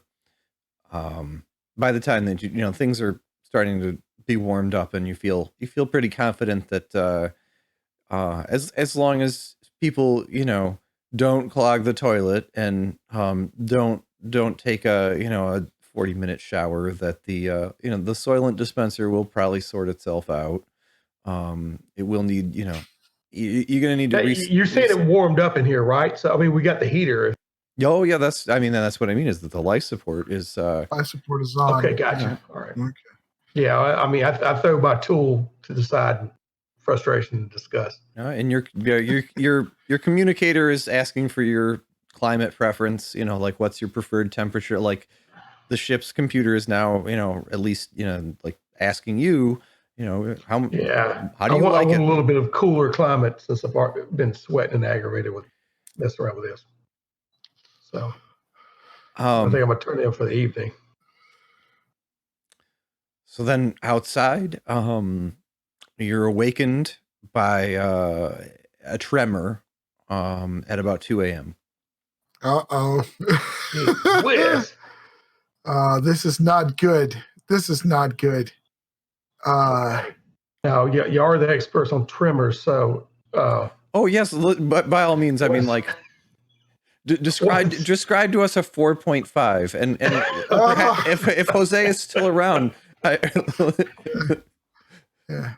By the time that things are starting to be warmed up, and you feel pretty confident that as long as people don't clog the toilet and don't take a 40-minute shower, that the the soylent dispenser will probably sort itself out. It will need you're gonna need to. You're saying it warmed up in here, right? So we got the heater. Oh yeah, that's what I mean is that the life support is life support is on. Okay, gotcha. Yeah. All right. Okay. Yeah, I throw my tool to the side. Frustration and disgust. And your communicator is asking for your climate preference. Like what's your preferred temperature? Like the ship's computer is now at least like asking you how do you like it? I want a little bit of cooler climate since I've been sweating and aggravated with messing around with this. So I think I'm gonna turn it in for the evening. So then outside, you're awakened by a tremor at about 2 a.m. Uh-oh. Whiz. This is not good. Now, you are the experts on tremors, so Oh yes, but by all means, I mean like describe to us a 4.5, and if Jose is still around, yeah.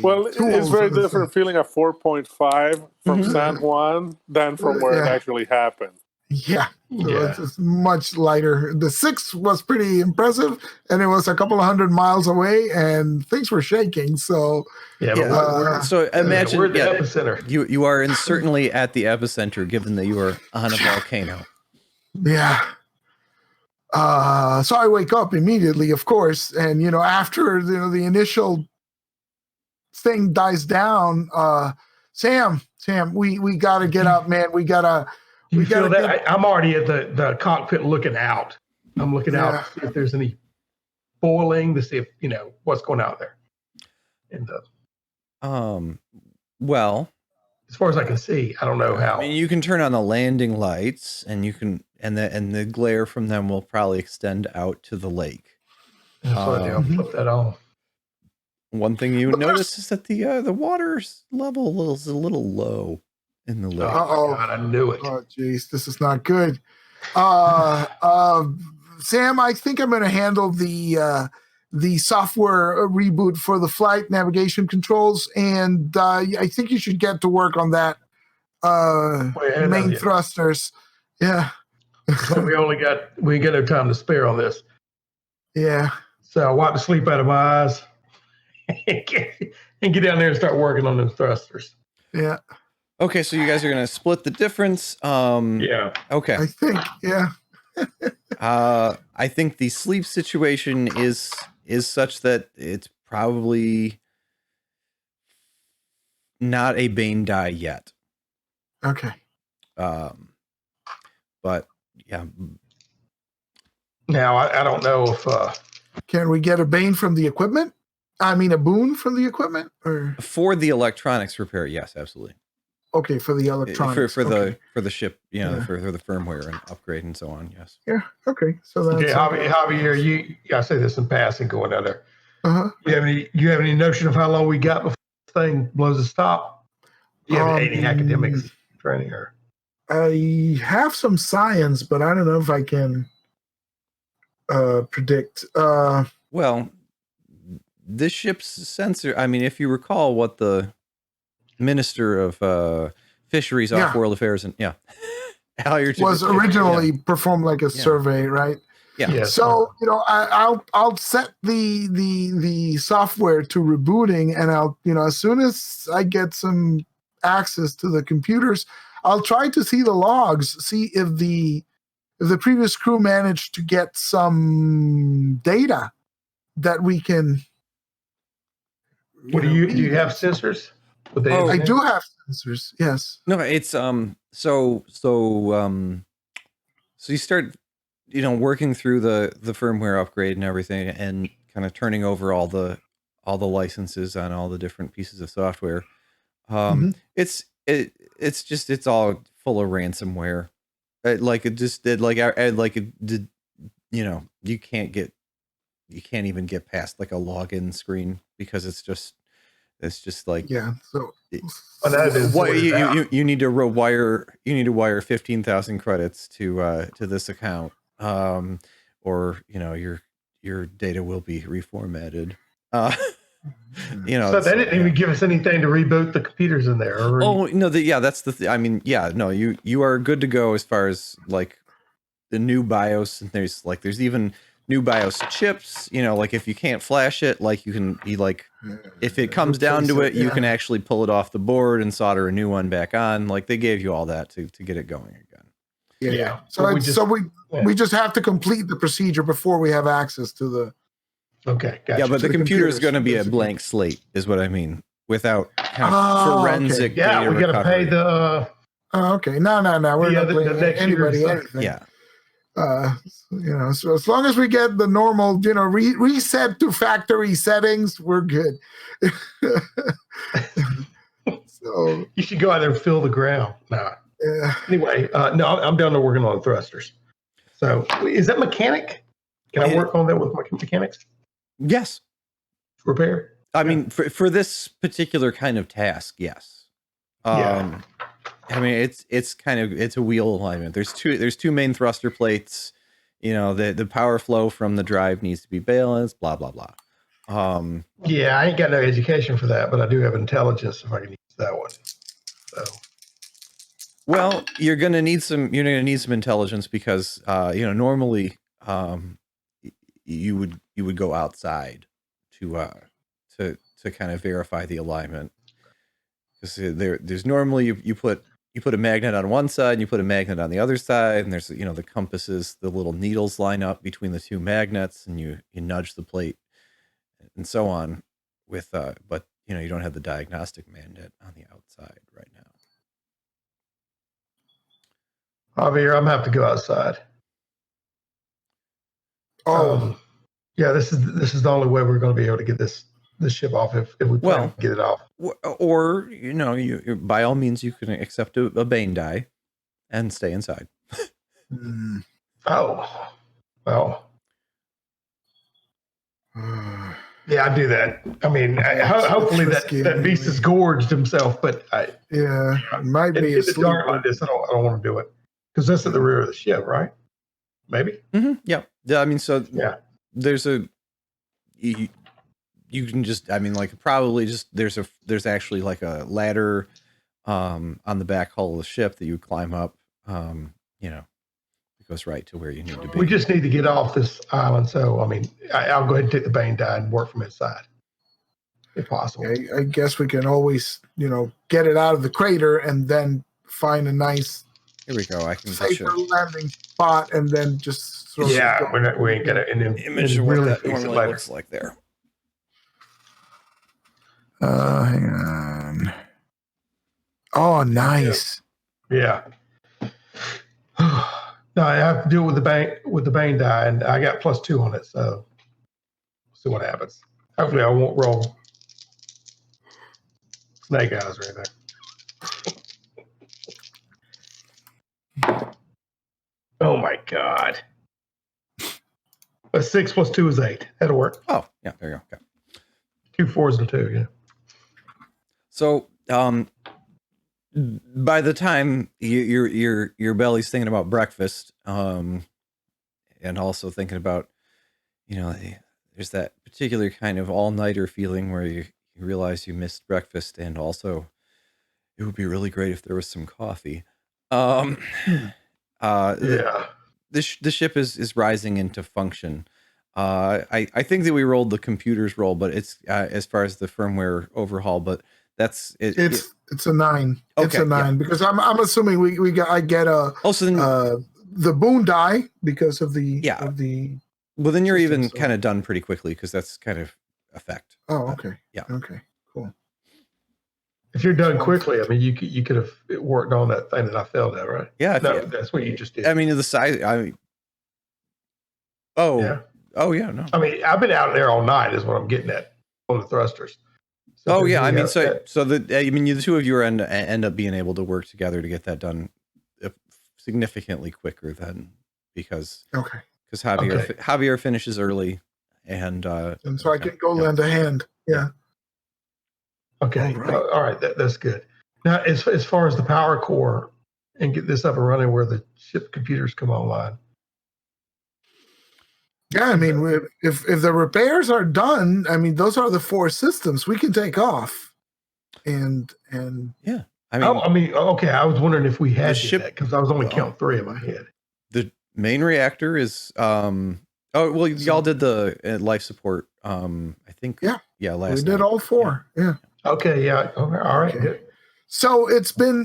Well, it's very different feeling a 4.5 from San Juan than from where it actually happened. Yeah, so it's much lighter. The 6 was pretty impressive, and it was a couple of 100 miles away, and things were shaking. So so imagine we're the epicenter. You are certainly at the epicenter, given that you are on a volcano. Yeah. So I wake up immediately, of course, and after the initial thing dies down, Sam, we gotta get up, man. We gotta. You feel that? I'm already at the cockpit looking out. I'm looking out to see if there's any boiling, to see if what's going out there. And well, as far as I can see, I don't know how. I mean, you can turn on the landing lights, and you can, and the glare from them will probably extend out to the lake. That's what I do. I'll flip that on. One thing you notice is that the water level is a little low in the lake. Oh God, I knew it. Oh geez, this is not good. Sam, I think I'm going to handle the software reboot for the flight navigation controls, and I think you should get to work on that main thrusters. Yeah. So we ain't got no time to spare on this. Yeah. So I wipe the sleep out of my eyes and get down there and start working on those thrusters. Yeah. Okay, so you guys are gonna split the difference. Yeah. Okay. I think. Yeah. I think the sleep situation is such that it's probably not a Bane die yet. Okay. But yeah. Now I don't know if can we get a Bane from the equipment? I mean, a boon from the equipment, or for the electronics repair? Yes, absolutely. Okay, for the electronics for the ship, for the firmware and upgrade and so on. Yes. Yeah. Okay. So that's Javier, I say this in passing going down there. Uh-huh. You have any notion of how long we got before this thing blows a stop? Do you have any academics training or? I have some science, but I don't know if I can predict. Well, this ship's sensor. I mean, if you recall what the Minister of Fisheries, Off-World Affairs, and was originally performed like a survey, right? Yeah. So I'll set the software to rebooting, and I'll as soon as I get some access to the computers, I'll try to see the logs, see if the previous crew managed to get some data that we can. Do you have sensors? I do have sensors. Yes. No, it's so you start working through the firmware upgrade and everything, and kind of turning over all the licenses on all the different pieces of software. It's all full of ransomware. You can't even get past like a login screen because it's just like So you need to wire 15,000 credits to this account, or your data will be reformatted. So they didn't even give us anything to reboot the computers in there. That's the I mean, you are good to go as far as like the new BIOS, and there's even new BIOS chips. Like if you can't flash it, like you can if it comes down to it, you can actually pull it off the board and solder a new one back on. Like they gave you all that to get it going again. Yeah. So we just have to complete the procedure before we have access to the. Okay. Gotcha. Yeah, but the computer is going to be a blank slate, is what I mean, without kind of forensic. Okay. Yeah, we got to pay the. Okay. No. We're not paying anybody anything. Yeah. So as long as we get the normal, reset to factory settings, we're good. So you should go out there and fill the ground. Anyway, I'm down there working on thrusters. So is that mechanic? Can I work on that with my mechanics? Yes. Repair? I mean, for this particular kind of task, yes. I mean, it's a wheel alignment. There's two main thruster plates. You know, the power flow from the drive needs to be balanced. Blah blah blah. Yeah, I ain't got no education for that, but I do have intelligence if I can use that one. So. Well, you're gonna need some intelligence because normally you would go outside to kind of verify the alignment, because there's normally you put a magnet on one side and you put a magnet on the other side, and there's the compasses, the little needles line up between the two magnets, and you nudge the plate and so on with but you don't have the diagnostic magnet on the outside right now. Javier, I'm gonna have to go outside. Yeah, this is the only way we're going to be able to get this ship off if we plan to get it off. Or you by all means you can accept a Bane die and stay inside. Oh, well. Yeah, I'd do that. I mean, hopefully that beast has gorged himself, but it might be in the dark like this. I don't want to do it because that's at the rear of the ship, right? Maybe. Mm-hmm. Yeah. I mean, so there's you can just, I mean, like probably just there's actually like a ladder on the back hull of the ship that you climb up. It goes right to where you need to be. We just need to get off this island. So, I mean, I'll go ahead and take the Bane die and work from inside, if possible. I guess we can always, get it out of the crater and then find a nice. Here we go. I can safer landing spot and then just. We ain't gonna image of what that normally looks like there. Hang on. Oh, nice. Yeah. No, I have to do it with the Bane die, and I got +2 on it, so we'll see what happens. Hopefully, I won't roll snake eyes or anything. Oh my God! A 6 + 2 is 8. That'll work. Oh yeah, there you go. Okay. 2 4s and 2. Yeah. So, by the time your belly's thinking about breakfast, and also thinking about, there's that particular kind of all-nighter feeling where you realize you missed breakfast, and also it would be really great if there was some coffee. The ship is rising into function. I think that we rolled the computer's roll, but it's as far as the firmware overhaul, but that's it. It's a 9. Okay, it's a 9 because I'm assuming I get the boon die because of the. Well, then you're even kind of done pretty quickly because that's kind of effect. Oh, okay. Yeah. Okay. Cool. If you're done quickly, I mean, you could have worked on that thing that I failed at, right? Yeah. That's what you just did. I mean, the size. Oh yeah. No. I mean, I've been out there all night. Is what I'm getting at on the thrusters. So I mean, the two of you end up being able to work together to get that done significantly quicker then, because Javier finishes early, and so I can go lend a hand. Yeah. Okay. All right. That's good. Now, as far as the power core and get this up and running, where the ship computers come online. Yeah, I mean, if the repairs are done, I mean, those are the 4 systems we can take off, and yeah, okay. I was wondering if we had ship because I was only counting 3 in my head. The main reactor is y'all did the life support. I think last we did all 4. Yeah. Okay. Yeah. All right. Okay. So it's been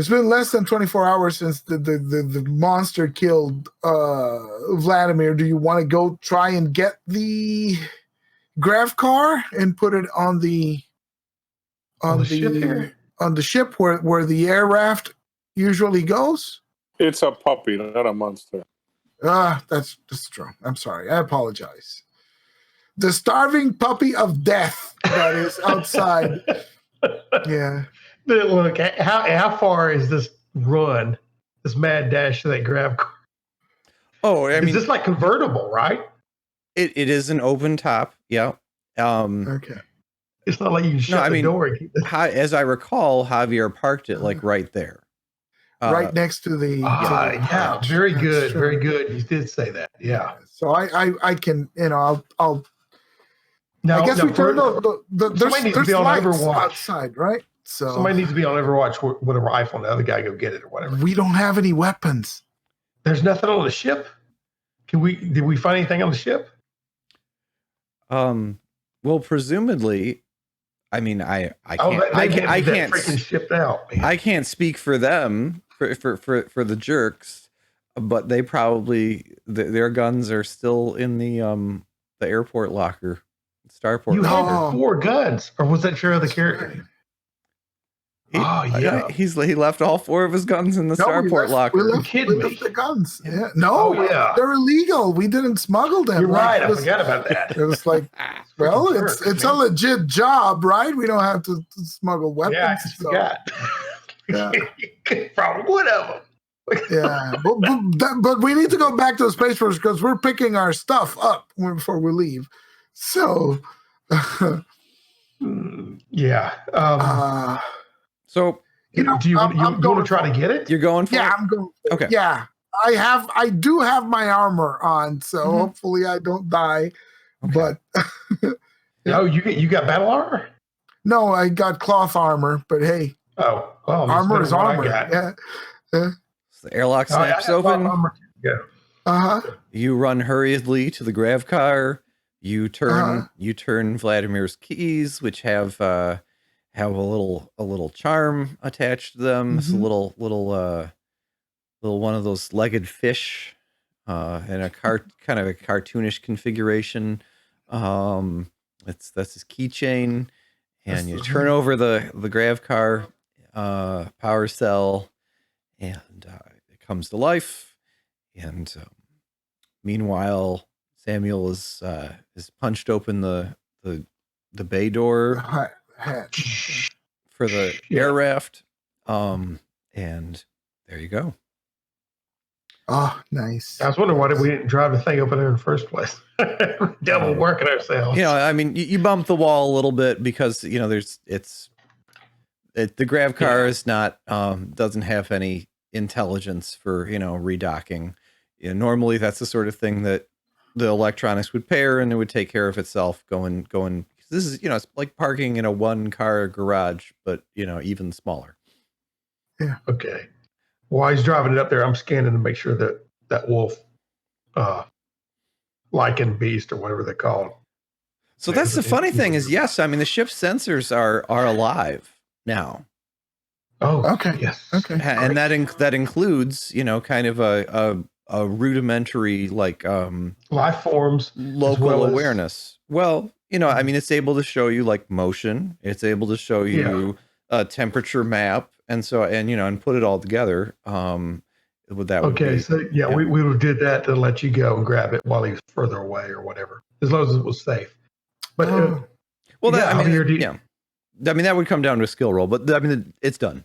less than 24 hours since the monster killed Vladimir. Do you want to go try and get the grav car and put it on the ship where the air raft usually goes? It's a puppy, not a monster. That's true. I'm sorry. I apologize. The starving puppy of death that is outside. Yeah. Look, how far is this run, this mad dash to that grav car? Oh, I mean, is this like convertible, right? It is an open top. Yeah. Okay. It's not like you can shut the door. As I recall, Javier parked it like right there. Right next to the hatch. Very good. Very good. You did say that. Yeah. So I can, I'll now, I guess we turned on somebody needs to be on Overwatch outside, right? So somebody needs to be on Overwatch with a rifle and the other guy go get it or whatever. We don't have any weapons. There's nothing on the ship? Did we find anything on the ship? Well, presumably, I mean, I can't freaking shipped out. Man. I can't speak for them for the jerks, but they probably their guns are still in the airport locker, starport. You had 4 guns, or was that your other character? He left all 4 of his guns in the starport locker. We left the guns. Yeah. No, they're illegal. We didn't smuggle them. You're right. I forgot about that. It was like, well, it's a legit job, right? We don't have to smuggle weapons. Yeah, I forgot. Yeah. Probably would have them. Yeah, but we need to go back to the Space Force because we're picking our stuff up before we leave. So, yeah. So, do you want to try to get it? You're going for it? Yeah, I'm going. Okay. Yeah, I do have my armor on, so hopefully I don't die. Okay. But you got battle armor? No, I got cloth armor. But hey, armor is armor. Yeah. So the airlock snaps open. Yeah. You run hurriedly to the grav car. You turn Vladimir's keys, which have a little charm attached to them. It's a little one of those legged fish, in a kind of a cartoonish configuration. That's his keychain, and you turn over the grav car power cell, and it comes to life. And meanwhile, Samuel is punched open the bay door for the air raft, and there you go. Oh, nice. I was wondering why we didn't drive the thing over there in the first place. Double working ourselves. I mean, you bump the wall a little bit because the grav car is not doesn't have any intelligence for redocking. Normally that's the sort of thing that the electronics would pair and it would take care of itself going. This is it's like parking in a 1-car garage, but even smaller. Yeah. Okay. While he's driving it up there, I'm scanning to make sure that wolf, lichen beast or whatever they call them. So that's the funny thing is, yes, I mean the ship's sensors are alive now. Oh, okay. Yes. Okay. And that includes kind of a rudimentary like life forms, local awareness. Well, I mean it's able to show you like motion. It's able to show you a temperature map. And so, and put it all together. Would that? Okay, we would have did that to let you go and grab it while he was further away or whatever, as long as it was safe. But I mean that would come down to a skill roll. But I mean, it's done.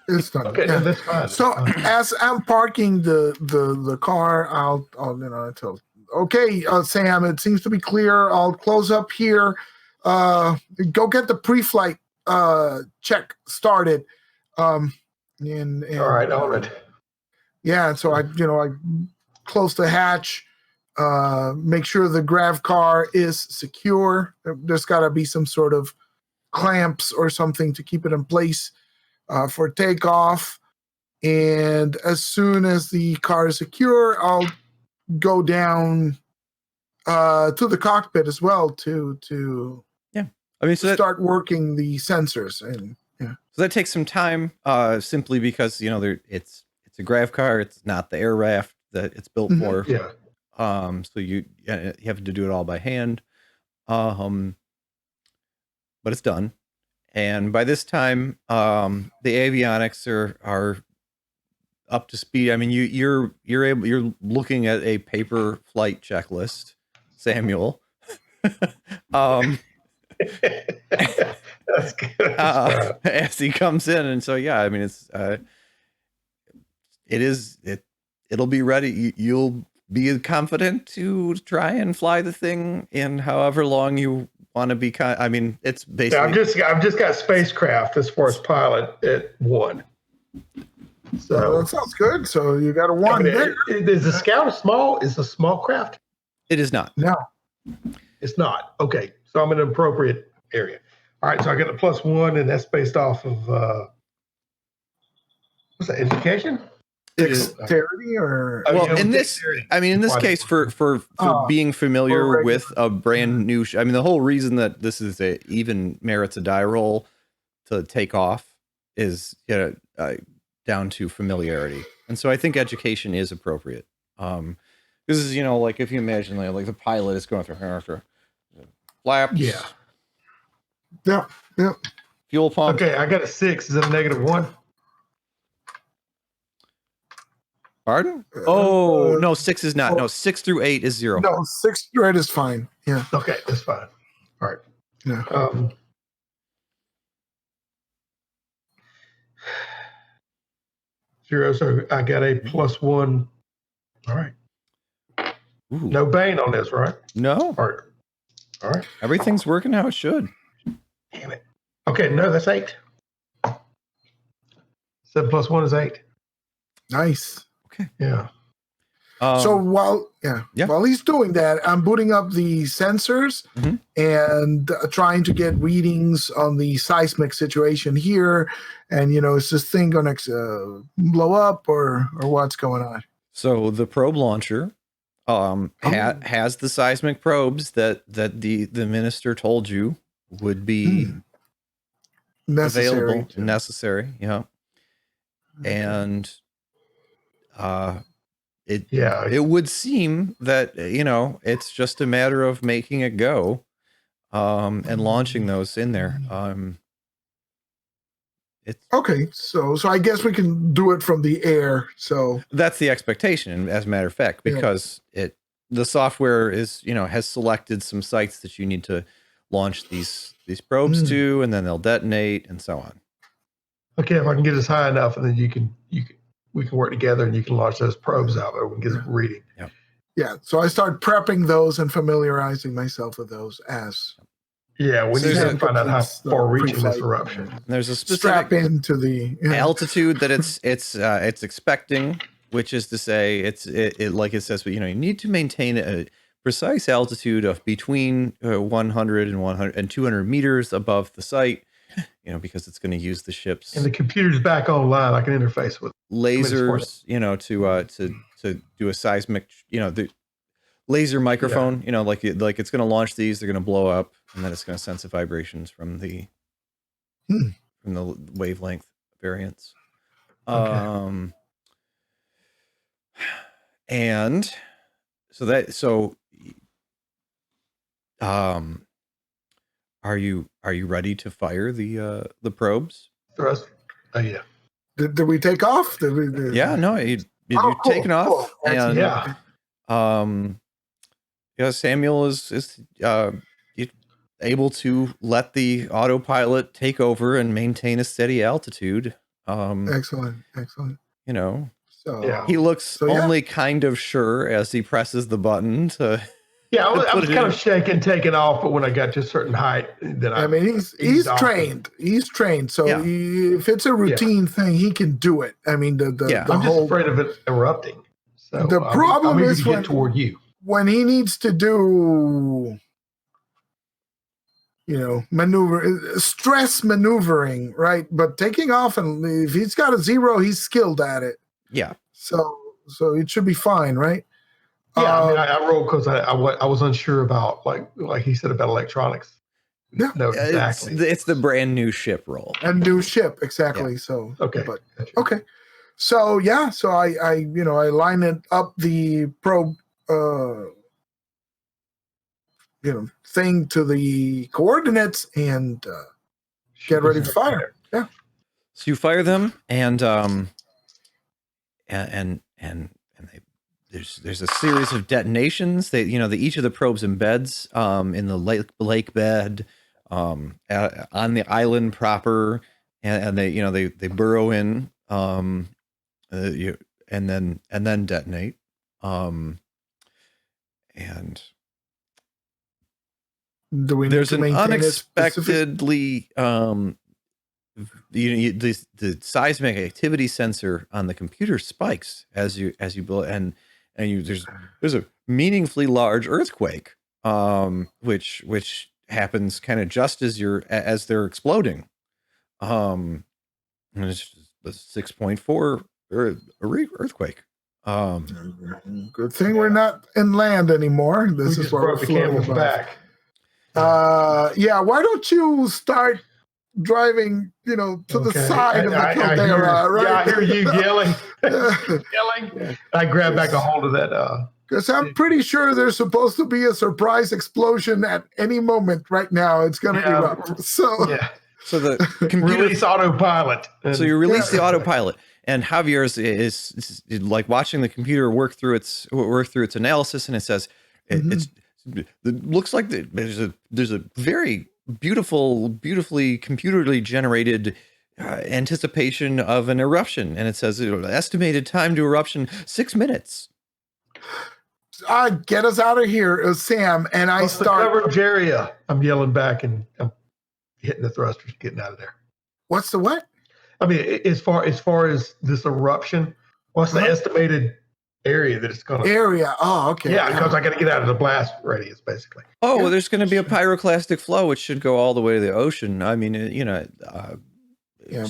It's done. Okay, that's fine. So as I'm parking the car, I'll tell. Okay, Sam, it seems to be clear. I'll close up here. Go get the pre-flight check started. And all right. Yeah, so I close the hatch, make sure the grav car is secure. There's got to be some sort of clamps or something to keep it in place for takeoff. And as soon as the car is secure, I'll go down to the cockpit as well to start working the sensors. And so that takes some time, simply because it's a grav car. It's not the air raft that it's built for. Yeah. So you have to do it all by hand. But it's done. And by this time, the avionics are up to speed. I mean, you're looking at a paper flight checklist, Samuel. That's good. As he comes in, and so I mean it'll be ready. You'll be confident to try and fly the thing in however long you want to be. I mean, it's basically. Yeah, I've just got spacecraft as far as pilot at 1. So that sounds good. So you got a 1 there. Is the Scout a small craft? It is not. No. It's not. Okay. So I'm in an appropriate area. All right. So I get a +1, and that's based off of what's that, education? Dexterity or in this case, for being familiar with a brand new, I mean, the whole reason that this is even merits a die roll to take off is down to familiarity, and so I think education is appropriate. This is like if you imagine like the pilot is going through flaps, yeah, fuel pump. Okay, I got a 6. Is it a -1? Pardon? Oh, no, 6 is not. No, 6 through 8 is 0. No, 6 through 8 is fine. Yeah. Okay, that's fine. All right. Yeah. 0, so I got a +1. All right. Ooh. No bane on this, right? No. All right. Everything's working how it should. Damn it. Okay, no, that's 8. 7 + 1 is 8. Nice. Okay. Yeah. So while he's doing that, I'm booting up the sensors and trying to get readings on the seismic situation here. And is this thing going to blow up or what's going on? So the probe launcher has the seismic probes that the minister told you would be available, necessary. Yeah. And it would seem that it's just a matter of making it go and launching those in there. Okay, so I guess we can do it from the air. So that's the expectation, as a matter of fact, because the software is has selected some sites that you need to launch these probes to, and then they'll detonate and so on. Okay, if I can get us high enough, and then we can work together, and you can launch those probes out there. We can get some reading. Yeah. So I start prepping those and familiarizing myself with those as. Yeah, we need to find out how far-reaching this eruption. There's a specific strap into the altitude that it's expecting, which is to say, it like it says, but you need to maintain a precise altitude of between 100 and 200 meters above the site. Because it's going to use the ships. And the computer's back online. I can interface with lasers, to do a seismic, the laser microphone, like it's going to launch these, they're going to blow up, and then it's going to sense the vibrations from the wavelength variance. Okay. And so are you ready to fire the probes? Thrust. Oh yeah. Did we take off? Yeah, no, you've taken off, cool. And Samuel is able to let the autopilot take over and maintain a steady altitude. Excellent. So he looks only kind of sure as he presses the button to. Yeah, I was kind of shaking, taking off, but when I got to a certain height, then he's trained. He's trained. So if it's a routine thing, he can do it. I mean, I'm just afraid of it erupting. So the problem is toward you when he needs to do, stress maneuvering, right? But taking off, and if he's got a 0, he's skilled at it. Yeah. So it should be fine, right? Yeah, I rolled because I was unsure about like he said about electronics. Yeah, no, exactly. It's the brand new ship roll. A new ship, exactly. Yeah. So okay, okay. So I line it up the probe, thing to the coordinates and get ready to fire. Yeah. So you fire them, and there's a series of detonations. Each of the probes embeds in the lake bed, on the island proper, and they burrow in, and then detonate. And Do we need there's to an maintain it there's an specific? unexpectedly the seismic activity sensor on the computer spikes as you build, and there's a meaningfully large earthquake, which happens kind of just as they're exploding, and it's a 6.4 earthquake. Good thing we're not inland anymore. This is where we're floating back. Yeah, why don't you start driving, to the side of the caldera, right? Yeah, I hear you yelling. Yelling. I grab back a hold of that. Because I'm pretty sure there's supposed to be a surprise explosion at any moment right now. It's going to erupt. So the computer release autopilot. So you release the autopilot, and Javier is like watching the computer work through its analysis, and it says it looks like there's a very beautifully computerly generated anticipation of an eruption, and it says estimated time to eruption 6 minutes. Get us out of here, Sam. And I start the coverage area. I'm yelling back, and I'm hitting the thrusters, getting out of there. What's the what? I mean, as far as this eruption, what's the estimated area that it's going to? Area. Oh, okay. Yeah, because I got to get out of the blast radius, basically. Oh, well, there's going to be a pyroclastic flow, which should go all the way to the ocean. I mean,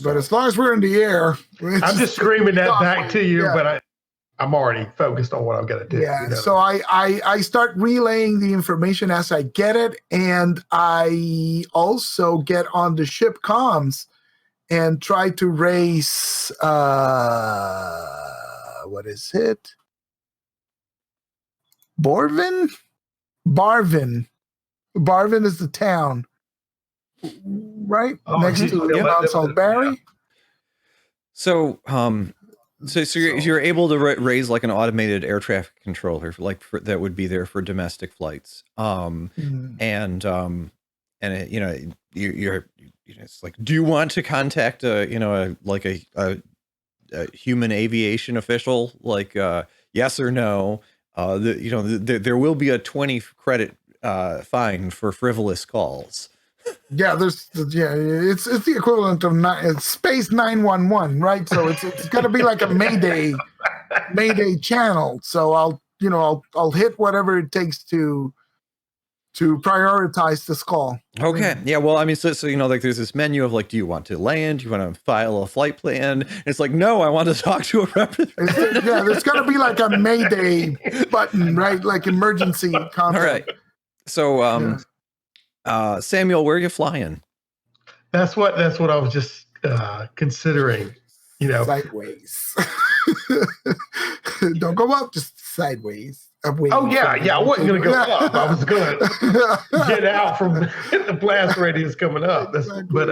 but as long as we're in the air, I'm just screaming that back to you, but I'm already focused on what I've got to do. Yeah. So I start relaying the information as I get it, and I also get on the ship comms and try to raise what is it? Barvin is the town, right? Next to Mount Salisbury. So you're able to raise like an automated air traffic controller, that would be there for domestic flights. You're it's like, do you want to contact a human aviation official? Like, yes or no? There will be a 20 credit fine for frivolous calls. Yeah, it's the equivalent of it's Space 911, right? So it's going to be like a Mayday channel. So I'll hit whatever it takes to prioritize this call. Okay. Yeah. Well, I mean, so like there's this menu of like, do you want to land? Do you want to file a flight plan? And it's like, no, I want to talk to a representative. Yeah, there's got to be like a Mayday button, right? Like emergency contact. All right. So, Samuel, where are you flying? That's what I was just considering. Sideways. Don't go up, just sideways. Oh yeah, I wasn't going to go up. I was going to get out from the blast radius coming up. But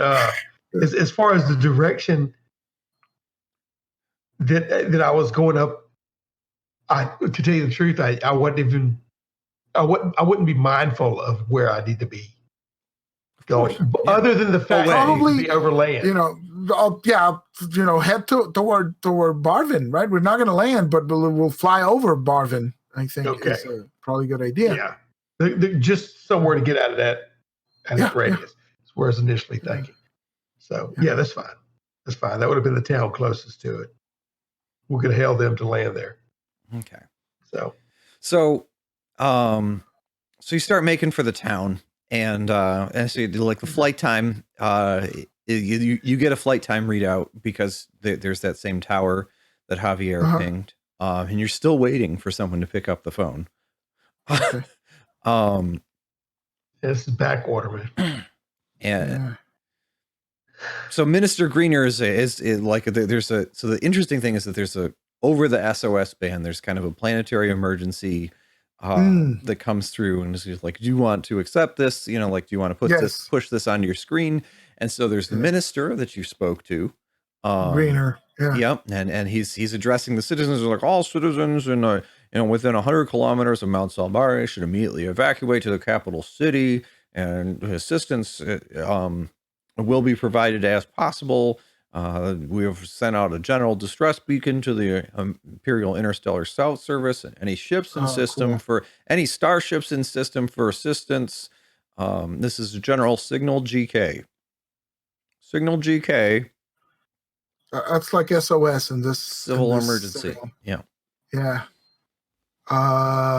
as far as the direction that I was going up, to tell you the truth, I wouldn't be mindful of where I need to be going, other than the fact that I need to be over land. Head toward Barvin, right? We're not going to land, but we'll fly over Barvin. I think is probably a good idea. Yeah, just somewhere to get out of that radius. That's where I was initially thinking. So that's fine. That's fine. That would have been the town closest to it. We could hail them to land there. Okay. So you start making for the town, and so like the flight time. You get a flight time readout because there's that same tower that Javier pinged. And you're still waiting for someone to pick up the phone. This is backwater, man. So Minister Greener is like there's so the interesting thing is that there's over the SOS band, there's kind of a planetary emergency that comes through, and it's just like, do you want to accept this? Do you want to push this onto your screen? And so there's the minister that you spoke to, Greener. Yep, and he's addressing the citizens, like all citizens in within 100 kilometers of Mount Salisbury should immediately evacuate to the capital city, and assistance will be provided as possible. We have sent out a general distress beacon to the Imperial Interstellar South Service and any ships in system for any starships in system for assistance. This is a general signal GK. Signal GK. That's like SOS in this civil emergency. Yeah. Yeah. How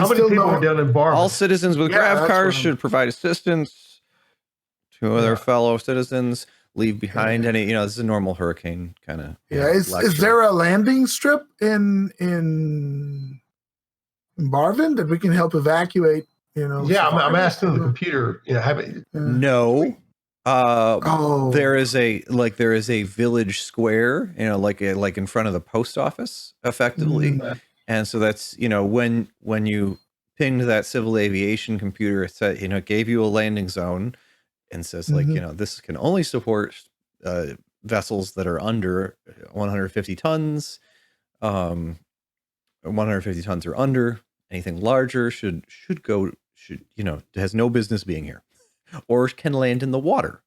many people are down in Barman? All citizens with grav cars should provide assistance to their fellow citizens. Leave behind any, this is a normal hurricane kind of. Yeah. Is there a landing strip in Barvin that we can help evacuate? Yeah, I'm asking the computer. No. There is a village square, like in front of the post office, effectively. And so that's, when you pinged that civil aviation computer, it said, it gave you a landing zone and says this can only support vessels that are under 150 tons. 150 tons or under. Anything larger should has no business being here, or can land in the water.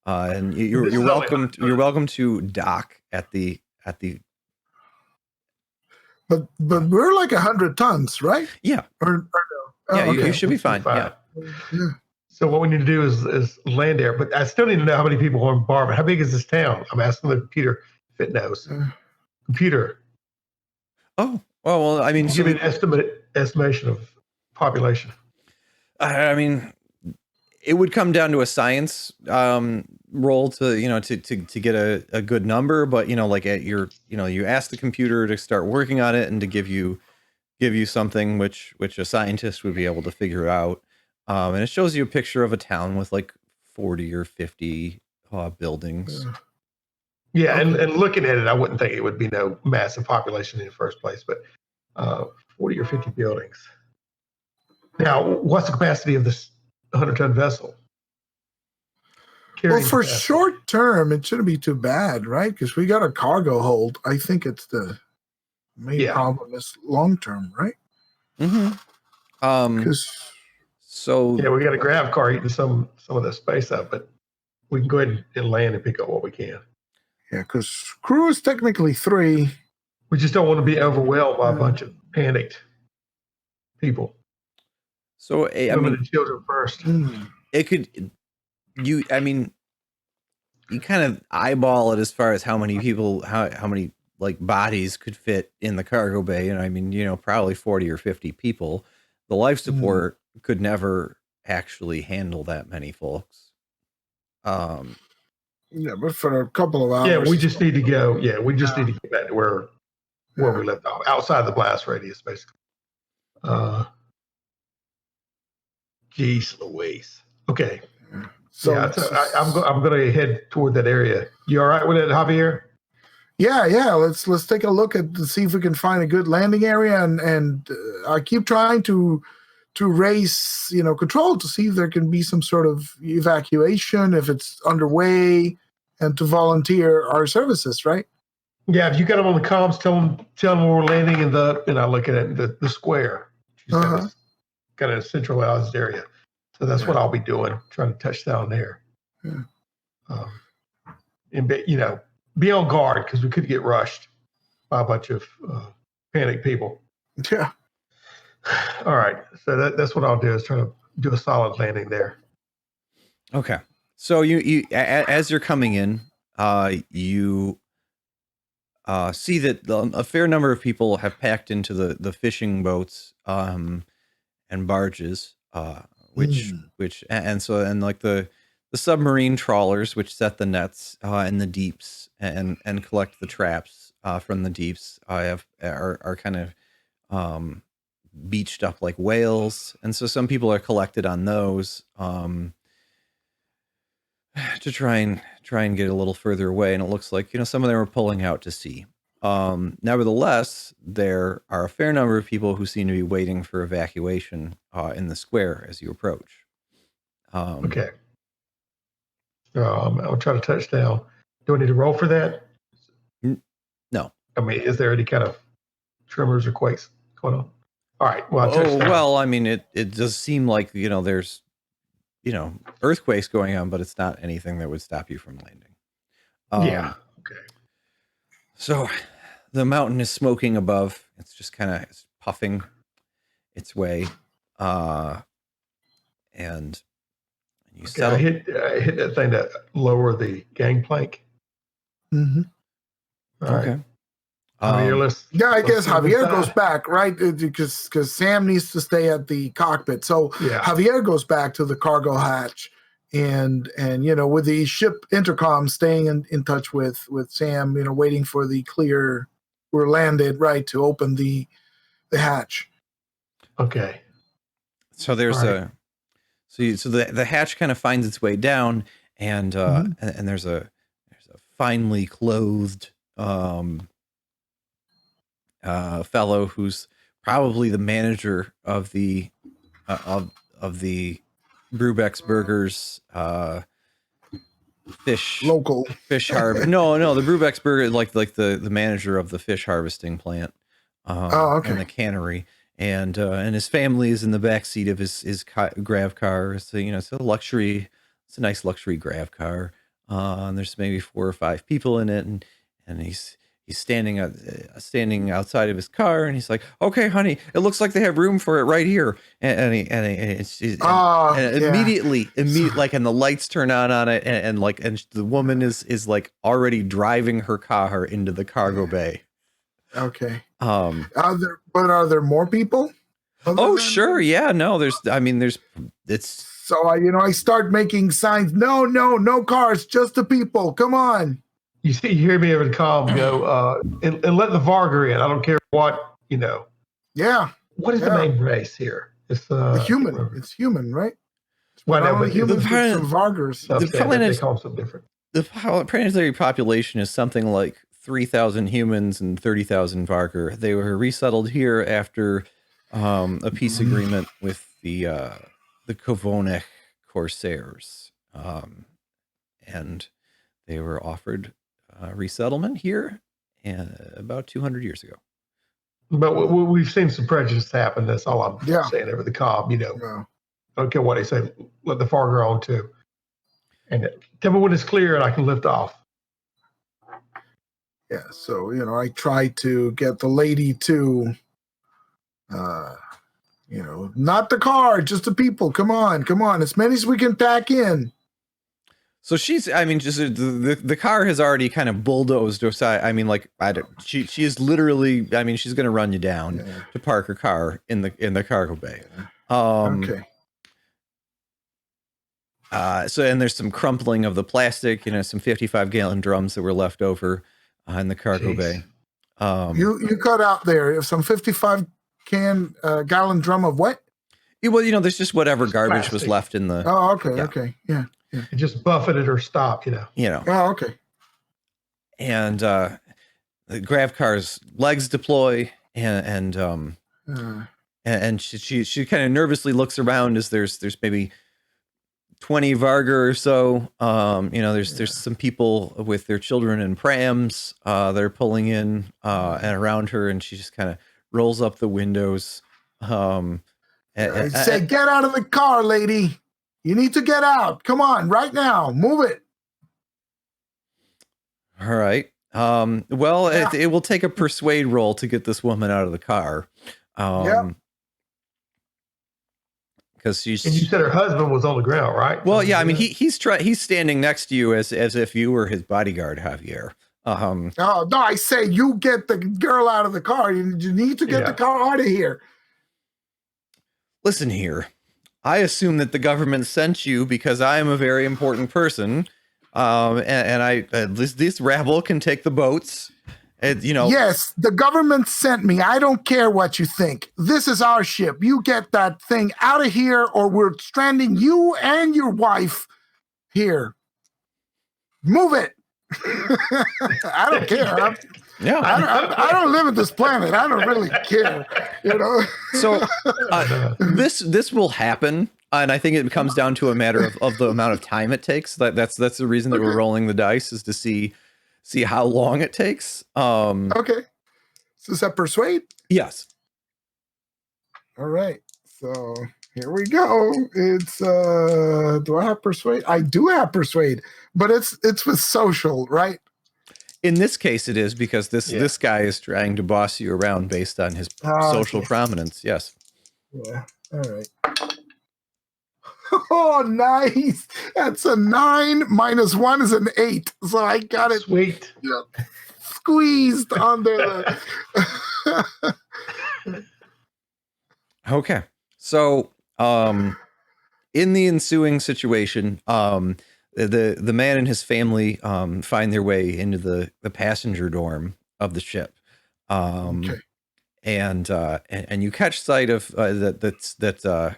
And you're welcome to dock at the. But we're like 100 tons, right? Yeah. You should be fine. Yeah. So what we need to do is land there, but I still need to know how many people are in Barman. How big is this town? I'm asking the computer if it knows. Computer. Oh, well, I mean, give me an estimation of population. I mean, it would come down to a science roll to get a good number, but you ask the computer to start working on it and to give you something which a scientist would be able to figure out. And it shows you a picture of a town with like 40 or 50 buildings. Yeah, and looking at it, I wouldn't think it would be no massive population in the first place, but 40 or 50 buildings. Now, what's the capacity of this 100-ton vessel? Well, for short term, it shouldn't be too bad, right? Because we got a cargo hold. I think it's the main problem is long term, right? Mm-hmm. We got a grav car eating some of the space up, but we can go ahead and land and pick up what we can. Yeah, because crew is technically 3. We just don't want to be overwhelmed by a bunch of panicked people. So, women and children first. It could, you kind of eyeball it as far as how many people, how many like bodies could fit in the cargo bay. And probably 40 or 50 people. The life support could never actually handle that many folks. Yeah, but for a couple of hours. Yeah, we just need to go. Yeah, we just need to get back to where we left off, outside the blast radius, basically. Geez Louise. Okay. So I'm going to head toward that area. You all right with it, Javier? Yeah. Let's take a look to see if we can find a good landing area, and I keep trying to raise control to see if there can be some sort of evacuation if it's underway, and to volunteer our services, right? Yeah, if you got them on the comms, tell them where we're landing and I look at it, the square. She's got a centralized area. So that's what I'll be doing, trying to touch down there. Yeah. And be on guard, because we could get rushed by a bunch of panicked people. Yeah. All right. So that's what I'll do, is try to do a solid landing there. Okay. So you as you're coming in, you see that a fair number of people have packed into the fishing boats and barges, which like the submarine trawlers, which set the nets in the deeps and collect the traps from the deeps, are kind of beached up like whales, and so some people are collected on those to try and get a little further away. And it looks like some of them are pulling out to sea. Nevertheless, there are a fair number of people who seem to be waiting for evacuation in the square as you approach. Okay. I'll try to touch down. Do I need to roll for that? No. I mean, is there any kind of tremors or quakes going on? All right. Well, it does seem like there's earthquakes going on, but it's not anything that would stop you from landing. Yeah. Okay. So the mountain is smoking above. It's just kind of puffing its way. And you settle. I hit that thing to lower the gangplank. Mm-hmm. All right. Okay. Yeah, I guess Javier goes back, right? Because Sam needs to stay at the cockpit. So Javier goes back to the cargo hatch, and with the ship intercom, staying in touch with Sam, waiting for the clear, we're landed, right, to open the hatch. Okay. So there's so the hatch kind of finds its way down, and and there's a finely clothed fellow who's probably the manager of the Brubeck's Burgers fish harbor. No, the Brubeck's Burger, like the manager of the fish harvesting plant and the cannery. And his family is in the back seat of his grav car. So it's a luxury, it's a nice luxury grav car. And there's maybe 4 or 5 people in it, and he's standing outside of his car, and he's like, "Okay, honey, it looks like they have room for it right here." And immediately, like, and the lights turn on it, and the woman is like already driving her car into the cargo bay. Okay. Are there more people? Sure. Yeah. No, it's. So I start making signs. No cars, just the people. Come on. You hear me over the comm go, and let the Vargar in. I don't care what, Yeah. What is the main race here? It's the human. It's human, right? Well, no, but humans with some Vargars. They call them something different. The planetary population is something like 3,000 humans and 30,000 Vargar. They were resettled here after a peace agreement with the Kovonech Corsairs, and they were offered resettlement here about 200 years ago. But we've seen some prejudice happen. That's all I'm saying over the comm. I don't care what they say. Let the Vargar on too, and tell me when it's clear and I can lift off. Yeah, so I try to get the lady to, not the car, just the people. Come on, as many as we can pack in. So just the car has already kind of bulldozed aside. She is literally. She's going to run you down to park her car in the cargo bay. Okay. So and there's some crumpling of the plastic. Some 55-gallon drums that were left over in the cargo bay. You cut out there some 55-gallon drum of what? Well, there's just whatever garbage plastic was left in the. Oh, okay, okay, yeah. It just buffeted or stopped, Oh, okay. And the grav car's legs deploy, and she kind of nervously looks around as there's maybe 20 Vargar or so. There's some people with their children in prams that are pulling in and around her, and she just kind of rolls up the windows. I say, get out of the car, lady. You need to get out. Come on, right now. Move it. All right. It will take a persuade roll to get this woman out of the car. Because she's. And you said her husband was on the ground, right? Well, yeah. He's standing next to you as if you were his bodyguard, Javier. No, I say you get the girl out of the car. You need to get the car out of here. Listen here. I assume that the government sent you because I am a very important person, and this rabble can take the boats. Yes, the government sent me. I don't care what you think. This is our ship. You get that thing out of here, or we're stranding you and your wife here. Move it. I don't care. I don't live on this planet. I don't really care. So this will happen, and I think it comes down to a matter of the amount of time it takes. That's the reason that we're rolling the dice, is to see how long it takes. Okay. So is that persuade? Yes. All right. So Here we go. It's do I have persuade? I do have persuade, but it's with social, right? In this case, it is because this guy is trying to boss you around based on his social prominence. Yes. Yeah. All right. Oh, nice. That's a 9 minus 1 is an 8. So I got it. Sweet. Squeezed under the. Okay. So, in the ensuing situation, the man and his family find their way into the passenger dorm of the ship. Okay. And you catch sight of that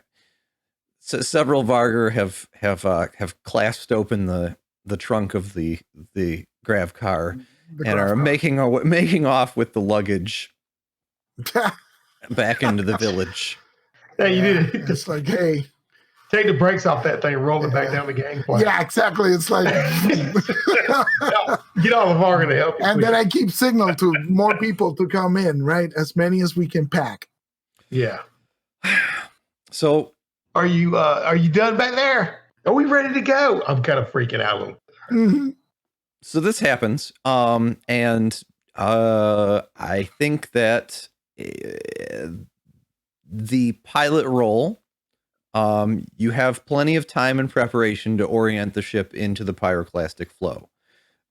several Vargar have clasped open the trunk of the grav car and are making off with the luggage back into the village. Hey, you need to, it's like, hey, take the brakes off that thing and roll it back down the gangplank. Yeah, exactly. It's like get all the Vargar to help you. And then I keep signal to more people to come in, right? As many as we can pack. Yeah. So are you done back there? Are we ready to go? I'm kind of freaking out a little. Mm-hmm. So this happens, and I think that the pilot role, you have plenty of time and preparation to orient the ship into the pyroclastic flow.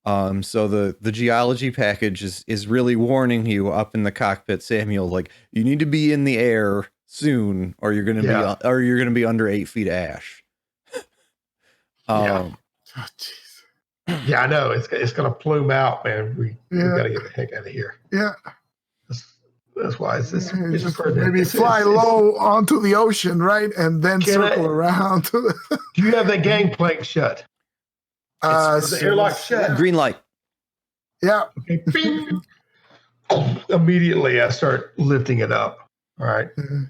So the geology package is really warning you up in the cockpit, Samuel, like you need to be in the air soon, or you're gonna be under 8 feet of ash. Oh, yeah, I know. It's gonna plume out, man. We gotta get the heck out of here. Yeah. That's why it's this. Maybe fly low onto the ocean, right, and then circle around. Do you have that gangplank shut? The airlock shut. Green light. Yeah. Okay. Bing. Immediately, I start lifting it up. All right. Mm-hmm.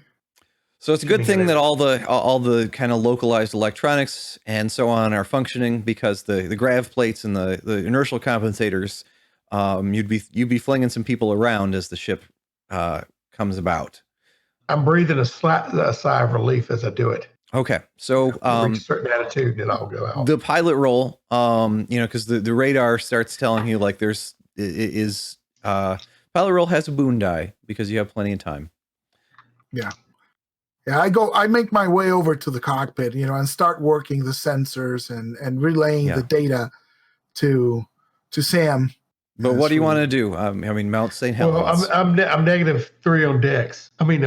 So it's a good thing that all the kind of localized electronics and so on are functioning, because the grav plates and the inertial compensators, you'd be flinging some people around as the ship comes about. I'm breathing a sigh of relief as I do it. Okay, so reach a certain attitude, then I'll go out. The pilot roll, because the radar starts telling you like pilot roll has a boon die because you have plenty of time. Yeah. Yeah, I make my way over to the cockpit, and start working the sensors and relaying the data to Sam. But what do you want to do? Mount St. Helens. Well, I'm -3 on decks. I'm 3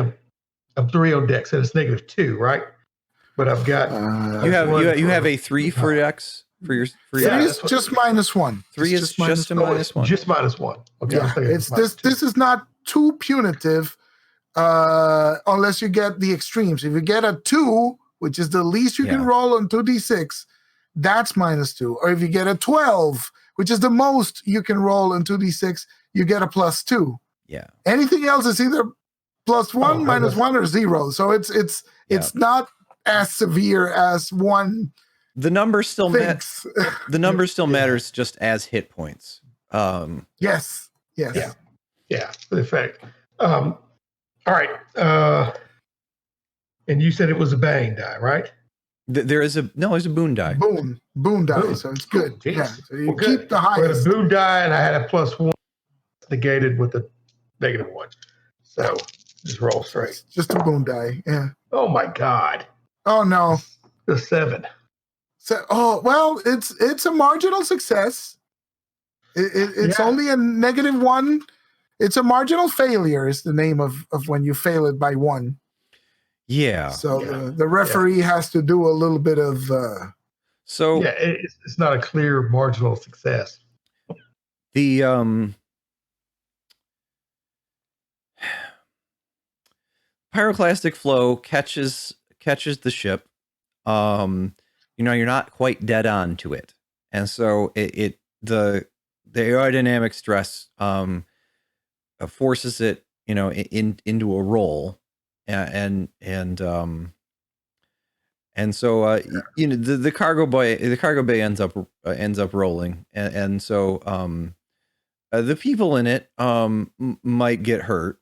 on decks, and it's -2, right? But I've got you have a 3 for X for your 3 is just -1. 3 is just a -1. Just -1. Okay, yeah, it's this is not too punitive. Unless you get the extremes. If you get a 2, which is the least you can roll on 2d6, that's -2. Or if you get a 12, which is the most you can roll on 2d6, you get a +2. Yeah. Anything else is either +1, -1, or 0. So it's not as severe as one. The number still matters. The number still matters just as hit points. Yes. Yeah. For the fact. All right. And you said it was a bang die, right? There's a boon die. Boon die. So it's good. Jeez. Yeah. So you keep the highest. A boon die, and I had a +1 negated with the -1. So just roll straight. Just a boon die. Yeah. Oh my God. Oh no. The 7. So it's a marginal success. It's only a -1. It's a marginal failure is the name of when you fail it by 1. Yeah. So the referee has to do a little bit of. It's not a clear marginal success. The pyroclastic flow catches the ship. You're not quite dead on to it, and so the aerodynamic stress forces it, into a roll, and so the cargo bay ends up rolling, and so the people in it might get hurt.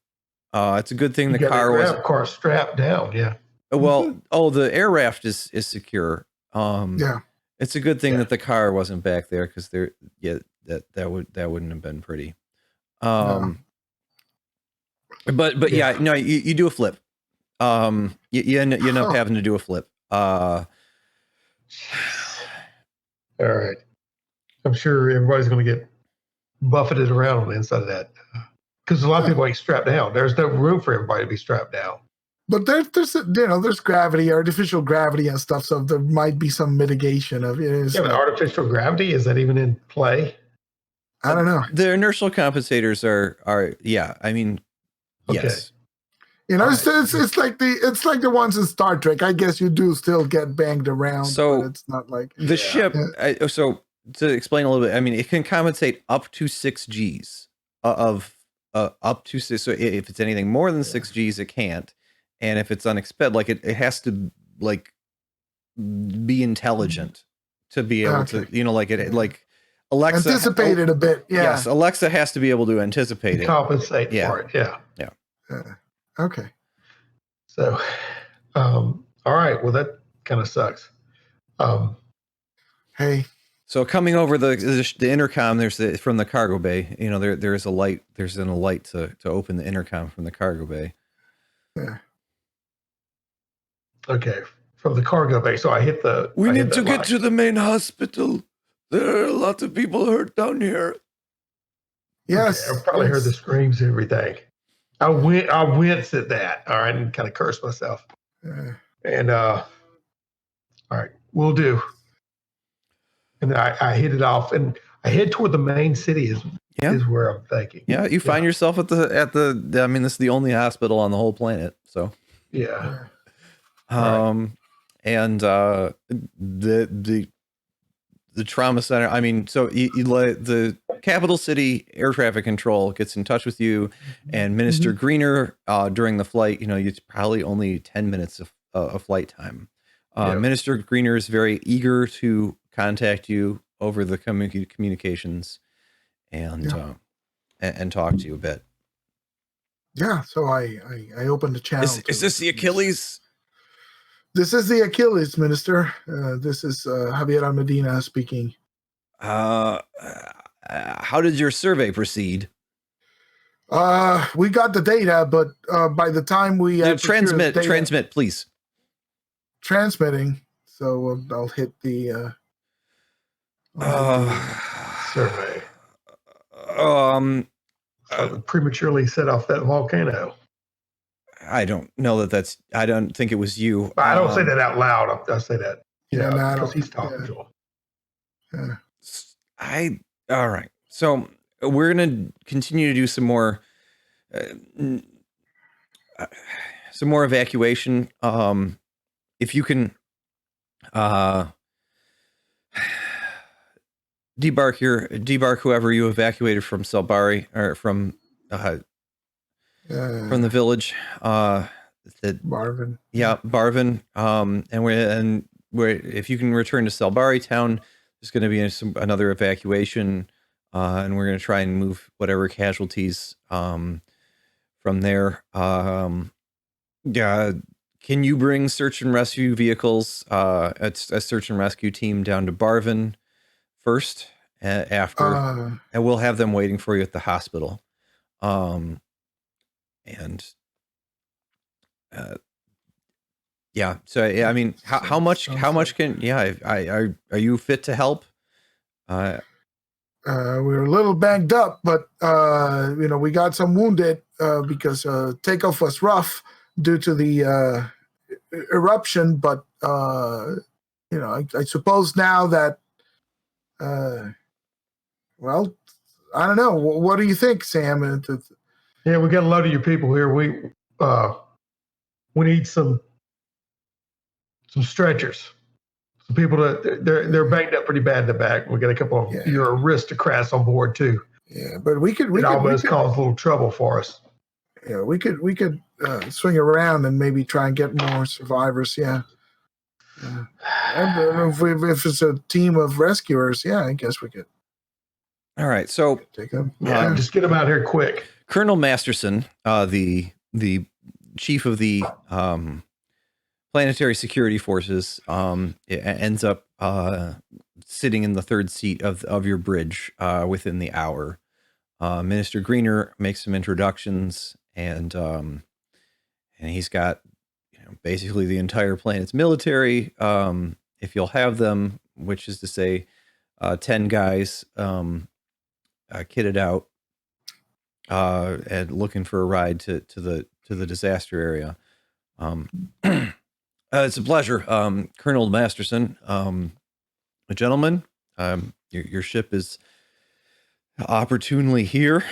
It's a good thing the car was strapped down. Yeah. Well, the air raft is secure. Yeah. It's a good thing that the car wasn't back there, because that wouldn't have been pretty. But yeah, no, you do a flip. You end up having to do a flip. All right. I'm sure everybody's going to get buffeted around on the inside of that, because a lot of people ain't strapped down. There's no room for everybody to be strapped down. But there's gravity, artificial gravity and stuff, so there might be some mitigation of it. Yeah, but artificial gravity, is that even in play? I don't know. The inertial compensators are yeah. I mean, yes. It's like the ones in Star Trek. I guess you do still get banged around, so but it's not like the ship. So to explain a little bit, I mean, it can compensate up to 6 Gs of up to 6. So if it's anything more than 6 Gs, it can't. And if it's unexpected, like it has to like be intelligent to be able to, like Alexa anticipated a bit. Yeah. Yes, Alexa has to be able to anticipate it. Compensate for it. Yeah. Okay. So, all right. Well, that kind of sucks. Hey. So coming over the intercom, from the cargo bay. There's a light. There's a light to open the intercom from the cargo bay. Yeah. Okay, from the cargo bay. So I hit the. We need to get to the main hospital. There are a lot of people hurt down here. Yes, okay, I probably heard the screams and everything. I winced at that. All right, and kind of cursed myself. And all right, we'll do. And I hit it off, and I head toward the main city. Is where I'm thinking. Yeah, you find yourself at the. I mean, this is the only hospital on the whole planet. So. Yeah. And the trauma center. I mean, so the capital city air traffic control gets in touch with you, and Minister Greener during the flight. It's probably only 10 minutes of flight time. Minister Greener is very eager to contact you over the communications, and talk to you a bit. Yeah, so I opened the channel. Is this the Achilles? This is the Achilles, Minister. This is Javier Medina speaking. How did your survey proceed? We got the data, but by the time we transmit, please. Transmitting. So I'll hit the survey. Prematurely set off that volcano. I don't know I don't think it was you. I don't say that out loud. I say that, because he's talking to him. All right. So we're going to continue to do some more evacuation. If you can, debark whoever you evacuated from Selbari, or from the village, Barvin. Yeah, Barvin. And if you can return to Selbari town, there's going to be another evacuation, and we're going to try and move whatever casualties from there. Can you bring search and rescue vehicles, a search and rescue team down to Barvin first, after, and we'll have them waiting for you at the hospital. So I mean, how much can are you fit to help? We're a little banged up, but we got some wounded because takeoff was rough due to the eruption. But I suppose now that well, I don't know. What do you think, Sam? Yeah, we got a lot of your people here. We need some stretchers. Some people that they're banged up pretty bad in the back. We got a couple of your aristocrats on board too. Yeah, but we could almost cause a little trouble for us. Yeah, we could swing around and maybe try and get more survivors. Yeah. And if it's a team of rescuers, I guess we could. All right, so take them. Just get them out here quick. Colonel Masterson, the chief of the planetary security forces. It ends up sitting in the third seat of your bridge within the hour. Minister Greener makes some introductions, and he's got basically the entire planet's military, if you'll have them, which is to say 10 guys kitted out and looking for a ride to the disaster area. It's a pleasure, Colonel Masterson. Gentlemen, your ship is opportunely here.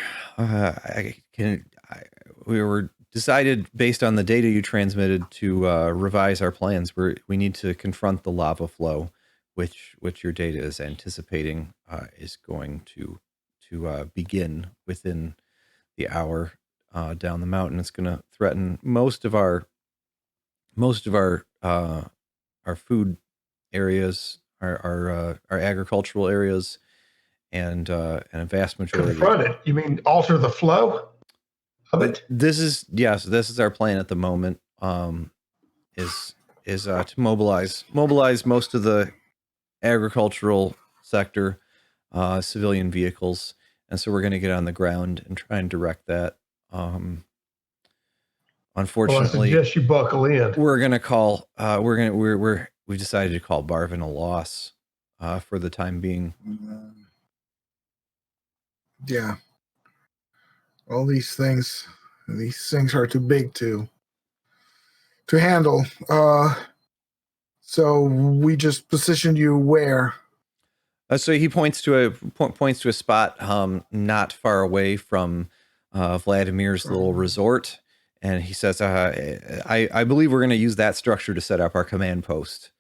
We were decided based on the data you transmitted to revise our plans. We need to confront the lava flow, which your data is anticipating is going to begin within the hour down the mountain. It's going to threaten most of our food areas, our agricultural areas, and a vast majority. Confront it? You mean alter the flow of it? This is our plan at the moment. Is to mobilize most of the agricultural sector, civilian vehicles, and so we're going to get on the ground and try and direct that. Unfortunately, I suggest you buckle in. We're going to call. We decided to call Barvin a loss for the time being. Yeah. All these things are too big to handle. So we just positioned you where? So he points to a spot not far away from Vladimir's little resort, and he says, "I believe we're going to use that structure to set up our command post."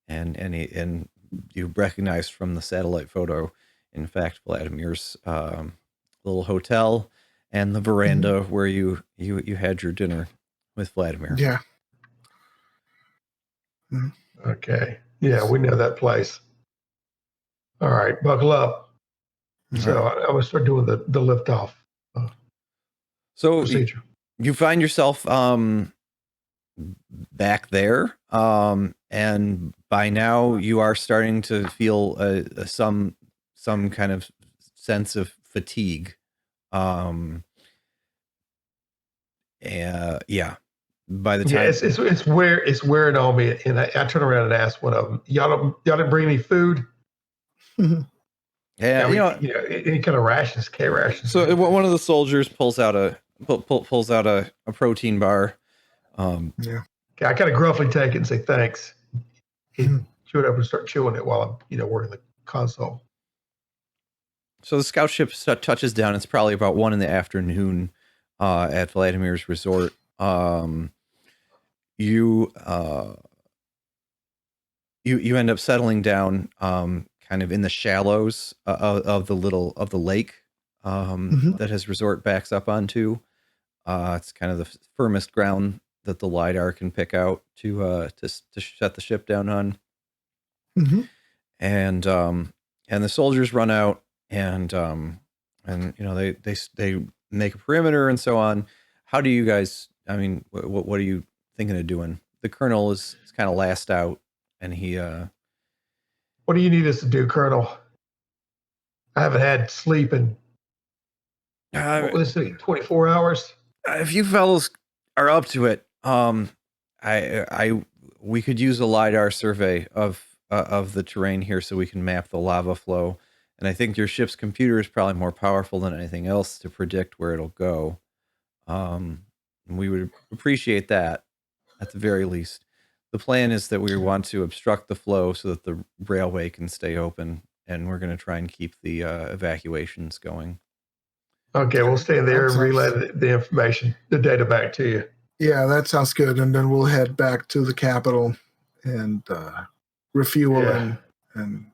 And you recognize from the satellite photo, in fact, Vladimir's little hotel and the veranda where you had your dinner with Vladimir. Yeah. Okay. Yeah, we know that place. All right, buckle up. So I'm going to start doing the liftoff procedure. You find yourself back there, and by now you are starting to feel some kind of sense of fatigue. Yeah. By the time it's wearing on me, and I turn around and ask one of them, y'all didn't bring any food? Yeah, any kind of rations, K rations. So one of the soldiers pulls out a protein bar. Yeah, I kind of gruffly take it and say thanks. Chew it up and start chewing it while I'm working the console. So the scout ship touches down. It's probably about 1 PM at Vladimir's resort. You end up settling down kind of in the shallows of the lake that his resort backs up onto. It's kind of the firmest ground that the LiDAR can pick out to shut the ship down on. And the soldiers run out and they make a perimeter and so on. How do you guys? I mean, what are you thinking of doing? The colonel is kind of last out, and he. What do you need us to do, Colonel? I haven't had sleep in. What was it? 24 hours. If you fellows are up to it, we could use a LiDAR survey of the terrain here so we can map the lava flow. And I think your ship's computer is probably more powerful than anything else to predict where it'll go. We would appreciate that at the very least. The plan is that we want to obstruct the flow so that the railway can stay open, and we're going to try and keep the evacuations going. Okay, we'll stay there and relay the information, the data back to you. Yeah, that sounds good. And then we'll head back to the capital and refuel and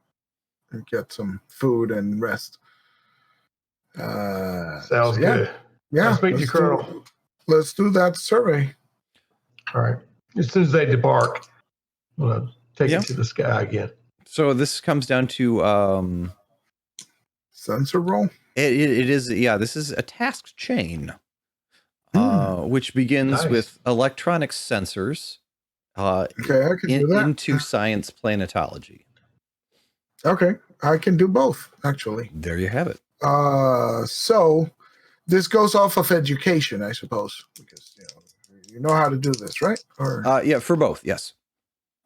get some food and rest. Sounds good. Yeah, nice meeting you, Colonel. Let's do that survey. All right. As soon as they debark, I'm going to take it to the sky again. So this comes down to sensor roll. It is, this is a task chain, which begins with electronic sensors Okay, I can do that. into science planetology. Okay, I can do both, actually. There you have it. So this goes off of education, I suppose, because you know how to do this, right? Or Yeah, for both, yes.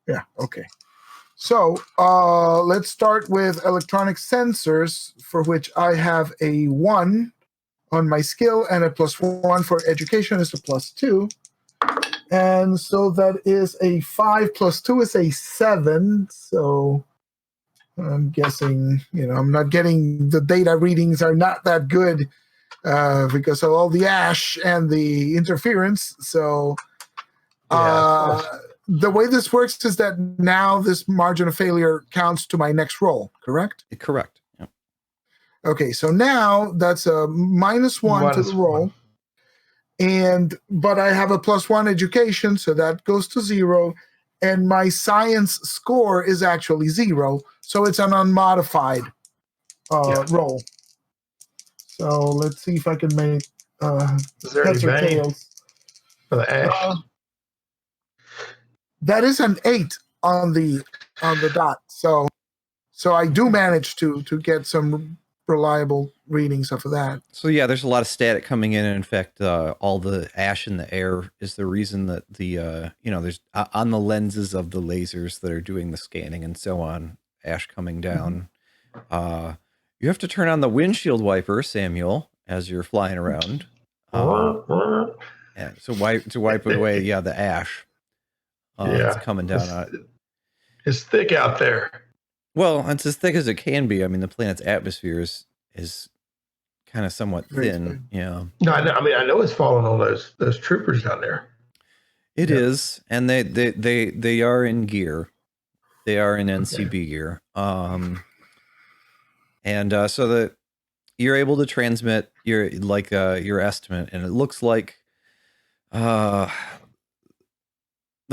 yeah, okay. So let's start with electronic sensors, for which I have a 1 on my skill and a +1 for education is a +2. And so that is a 5 + 2 is a 7. So I'm guessing, I'm not getting the data readings are not that good because of all the ash and the interference. So the way this works is that now this margin of failure counts to my next roll, correct? Correct. Yeah. Okay, so now that's a -1 to the roll. But I have a +1 education, so that goes to 0. And my science score is actually 0. So it's an unmodified roll. So let's see if I can make heads or tails. For the ash. That is an 8 on the dot. So I do manage to get some reliable readings of that. So yeah, there's a lot of static coming in, and in fact, all the ash in the air is the reason that the there's on the lenses of the lasers that are doing the scanning and so on, ash coming down. You have to turn on the windshield wiper, Samuel, as you're flying around. Yeah, to wipe away, the ash. It's coming down. It's thick out there. Well, it's as thick as it can be. I mean, the planet's atmosphere is kind of somewhat thin. Yeah. No, I know it's falling on those troopers down there. It is, and they are in gear. They are in NCB gear. And so that you're able to transmit your estimate, and it looks like the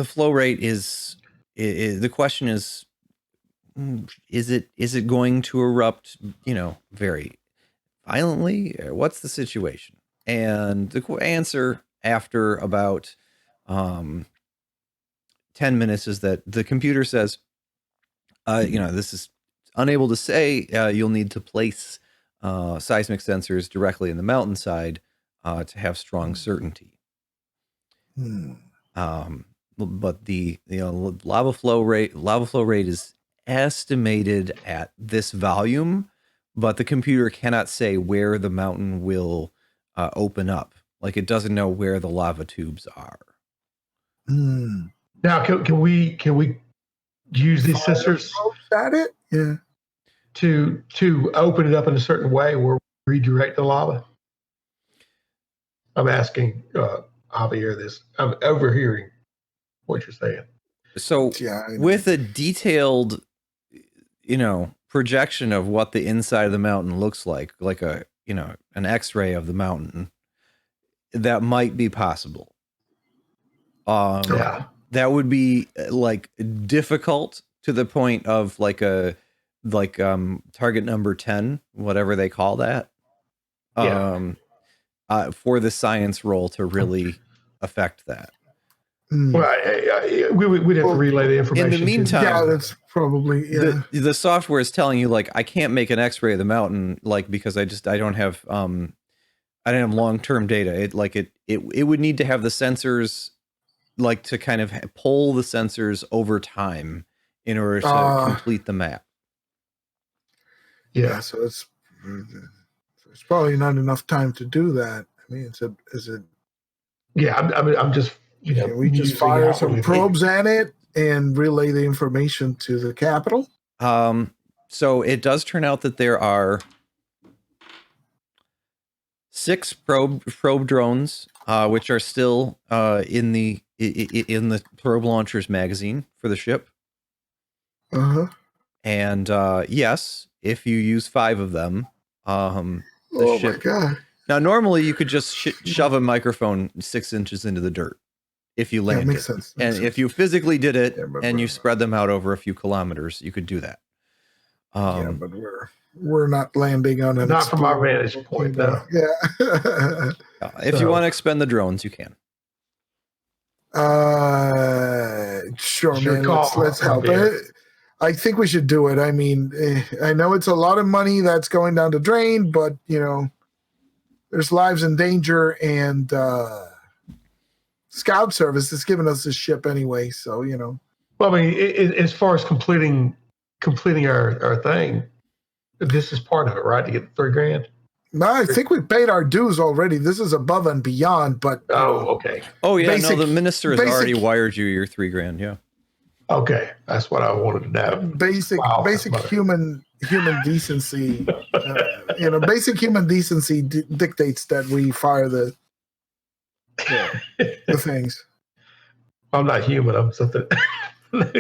flow rate is the question is it going to erupt, very violently? What's the situation? And the answer after about 10 minutes is that the computer says, this is unable to say. You'll need to place seismic sensors directly in the mountainside to have strong certainty. But the lava flow rate is estimated at this volume, but the computer cannot say where the mountain will open up. Like, it doesn't know where the lava tubes are. Now, can we use these sensors at it? Yeah. To open it up in a certain way where we redirect the lava? I'm asking Javier this. I'm overhearing what you're saying. So with a detailed, projection of what the inside of the mountain looks like a, an X-ray of the mountain, that might be possible. That would be difficult to the point of target number 10, whatever they call that. For the science roll to really affect that. Well, we'd have to relay the information. In the meantime, that's probably the software is telling you I can't make an X-ray of the mountain because I don't have long-term data. It would need to have the sensors to kind of pull the sensors over time in order to complete the map. Yeah, so it's probably not enough time to do that. I mean, is it? Yeah, I'm just. Can we just fire some probes at it and relay the information to the capital? So it does turn out that there are 6 probe drones, which are still in the probe launchers magazine for the ship. And yes, if you use 5 of them, the ship. My God! Now, normally you could just shove a microphone 6 inches into the dirt if you landed. Makes sense. If you physically did it and you spread them out over a few kilometers, you could do that. But we're not landing on an. Not from our vantage point, though. Yeah. If you want to expend the drones, you can. Sure, man. Let's help. I think we should do it. I mean, I know it's a lot of money that's going down the drain, but there's lives in danger, and Scout Service is giving us this ship anyway. So Well, I mean, as far as completing our thing, this is part of it, right? To get $3,000. No, I think we paid our dues already. This is above and beyond. But okay. Oh yeah, no, the minister has already wired you your $3,000. Yeah. Okay, that's what I wanted to know. Basic human decency. Basic human decency dictates that we fire the things. I'm not human. I'm something. No,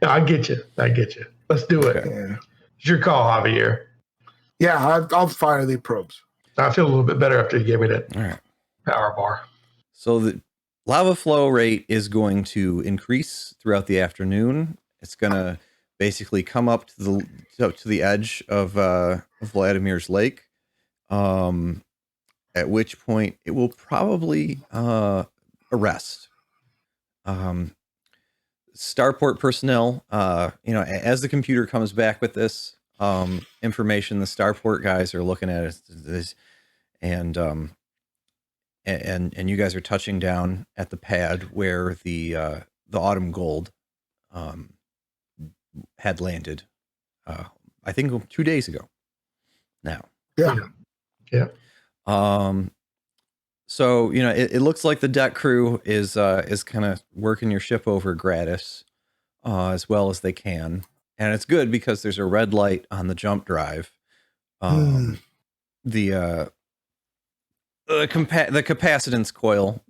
I get you. Let's do it. Yeah. It's your call, Javier. Yeah, I'll fire the probes. I feel a little bit better after you gave me that power bar. So the lava flow rate is going to increase throughout the afternoon. It's going to basically come up to the edge of Vladimir's Lake, at which point it will probably arrest. Starport personnel, as the computer comes back with this information, the Starport guys are looking at this, and you guys are touching down at the pad where the Autumn Gold had landed. I think 2 days ago. Now. Yeah. So it looks like the deck crew is kind of working your ship over gratis, as well as they can, and it's good because there's a red light on the jump drive. The capacitance coil,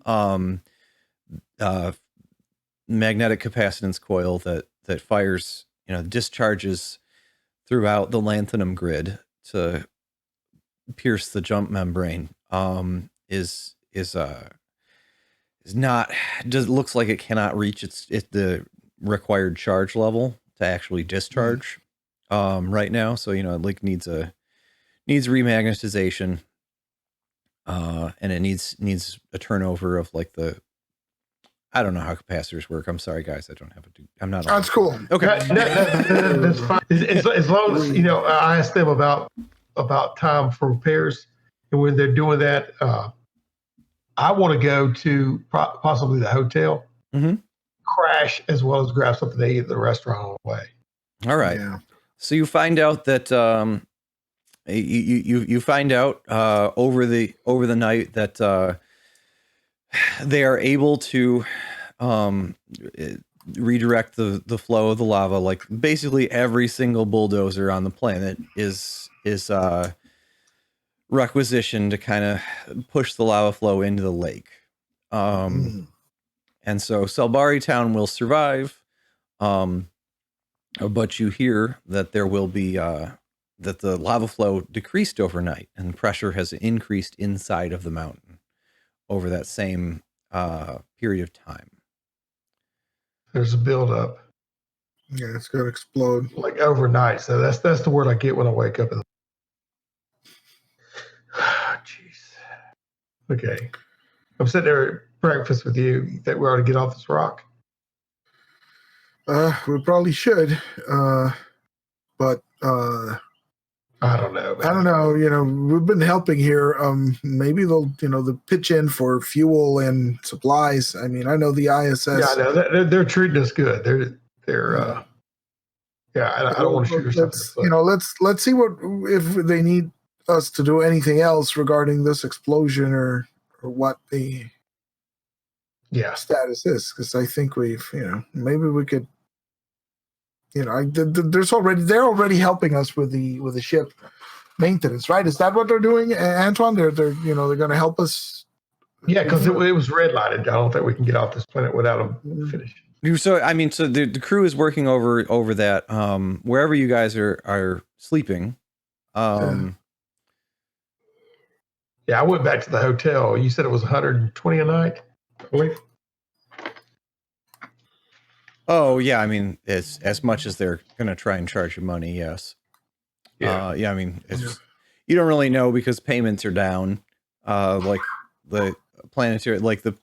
magnetic capacitance coil that fires, discharges throughout the lanthanum grid to pierce the jump membrane. Looks like it cannot reach the required charge level to actually discharge right now. So it needs remagnetization, and it needs a turnover of I don't know how capacitors work. I'm sorry, guys. I'm not. That's cool. Okay. That's fine. As long as I asked them about time for repairs, and when they're doing that, I want to go to possibly the hotel, crash, as well as grab something to eat at the restaurant on the way. All right. Yeah. So you find out that you find out over the night that they are able to redirect the flow of the lava. Like basically every single bulldozer on the planet is requisitioned to kind of push the lava flow into the lake. And so Selbari Town will survive. But you hear that there will be that the lava flow decreased overnight and pressure has increased inside of the mountain over that same period of time. There's a buildup. Yeah, it's going to explode. Like overnight. So that's the word I get when I wake up. Jeez. Okay. I'm sitting there at breakfast with you. You think we ought to get off this rock? We probably should. But I don't know. I don't know. We've been helping here. Maybe they'll pitch in for fuel and supplies. I mean, I know the ISS. Yeah, I know. They're treating us good. They're I don't want to shoot yourself. Let's see if they need us to do anything else regarding this explosion or what the status is, because I think we've maybe we could they're already helping us with the ship maintenance, right? Is that what they're doing, Antoine? They're going to help us. Yeah, because it was red lighted. I don't think we can get off this planet without them finishing. So the crew is working over that wherever you guys are sleeping. Yeah, I went back to the hotel. You said it was 120 a night, I believe. Oh yeah, I mean, it's as much as they're going to try and charge you money. Yes. Yeah. I mean, you don't really know because payments are down. Like the planetary, like the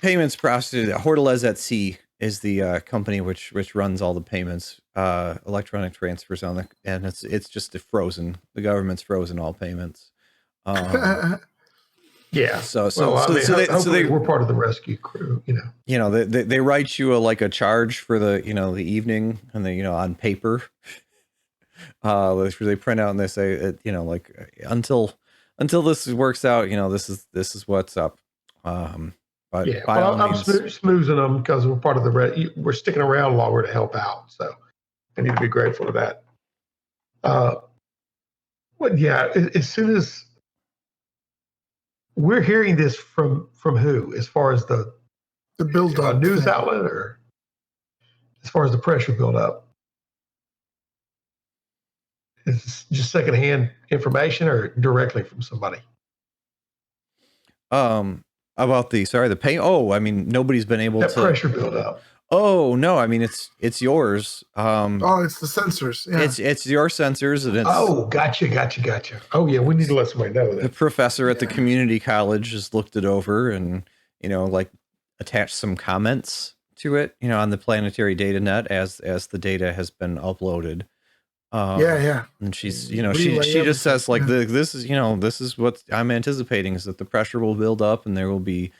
payments processor. Hortalez at Sea is the company which runs all the payments, electronic transfers on the, and it's just frozen. The government's frozen all payments. Yeah. So we're part of the rescue crew. They write you a charge for the the evening, and they on paper. They print out and they say until this works out, this is what's up. But yeah, I'm smoozing them because we're part of we're sticking around longer to help out, so I need to be grateful to that. But yeah, as soon as we're hearing this from who, as far as the build up news outlet, or as far as the pressure build up, is this just secondhand information or directly from somebody? About the pay. Oh, I mean, nobody's been able that to pressure build up. Oh no, I mean it's yours. It's the sensors. Yeah. It's your sensors, and it's gotcha. Oh yeah, we need to let somebody know that. The professor at the community college has looked it over and attached some comments to it, on the planetary data net as the data has been uploaded. And she's, she just says this is what I'm anticipating, is that the pressure will build up and there will be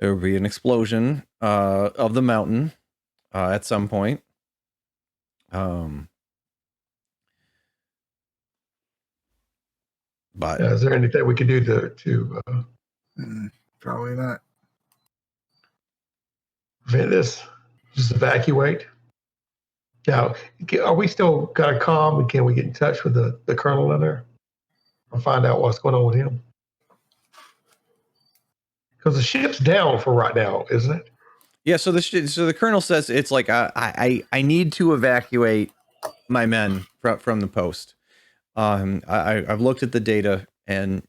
an explosion of the mountain at some point. But is there anything we can do to probably not prevent this? Just evacuate? Now, are we still got a comm, and can we get in touch with the colonel in there or find out what's going on with him? Because the ship's down for right now, isn't it? Yeah. So the colonel says it's like I need to evacuate my men from the post. I've looked at the data, and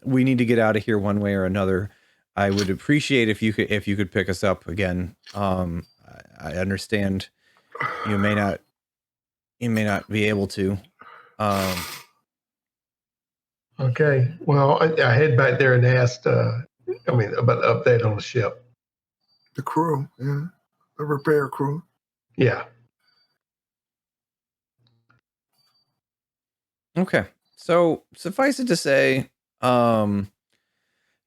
we need to get out of here one way or another. I would appreciate if you could pick us up again. I understand you may not be able to. Okay. Well, I head back there and asked, about the update on the ship. The crew, yeah. The repair crew. Yeah. Okay. So suffice it to say, you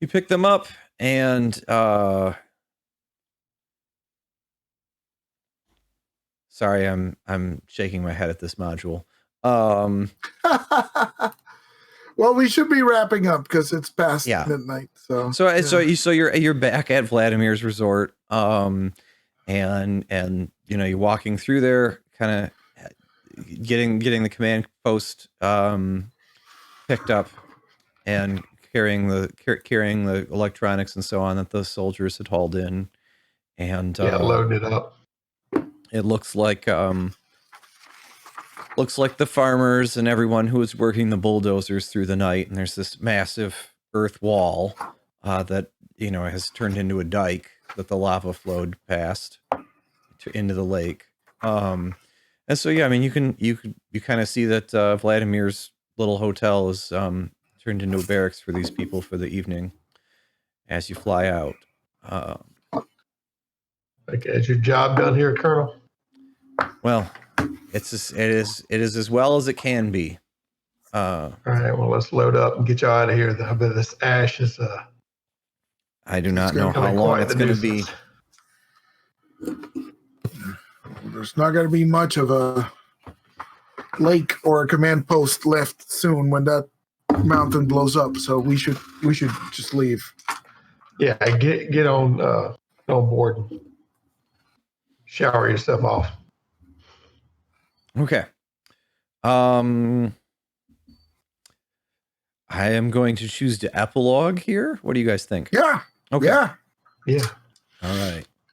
pick them up, and sorry, I'm shaking my head at this module. Well, we should be wrapping up because it's past midnight. So you're back at Vladimir's resort, and you're walking through there, kind of getting the command post picked up, and carrying the electronics and so on that the soldiers had hauled in, and loading it up. It looks like the farmers and everyone who was working the bulldozers through the night, and there's this massive earth wall that has turned into a dike that the lava flowed past into the lake. And so I mean you kind of see that Vladimir's little hotel is turned into a barracks for these people for the evening as you fly out. Okay, is your job done here, Colonel? Well, it is as well as it can be. All right, well, let's load up and get you out of here. I bet this ash is I do not know how long it's going to be. There's not going to be much of a lake or a command post left soon when that mountain blows up. So we should just leave. Yeah, get on board and shower yourself off. Okay. I am going to choose the epilogue here. What do you guys think? Yeah. Okay. Yeah. Yeah. All right.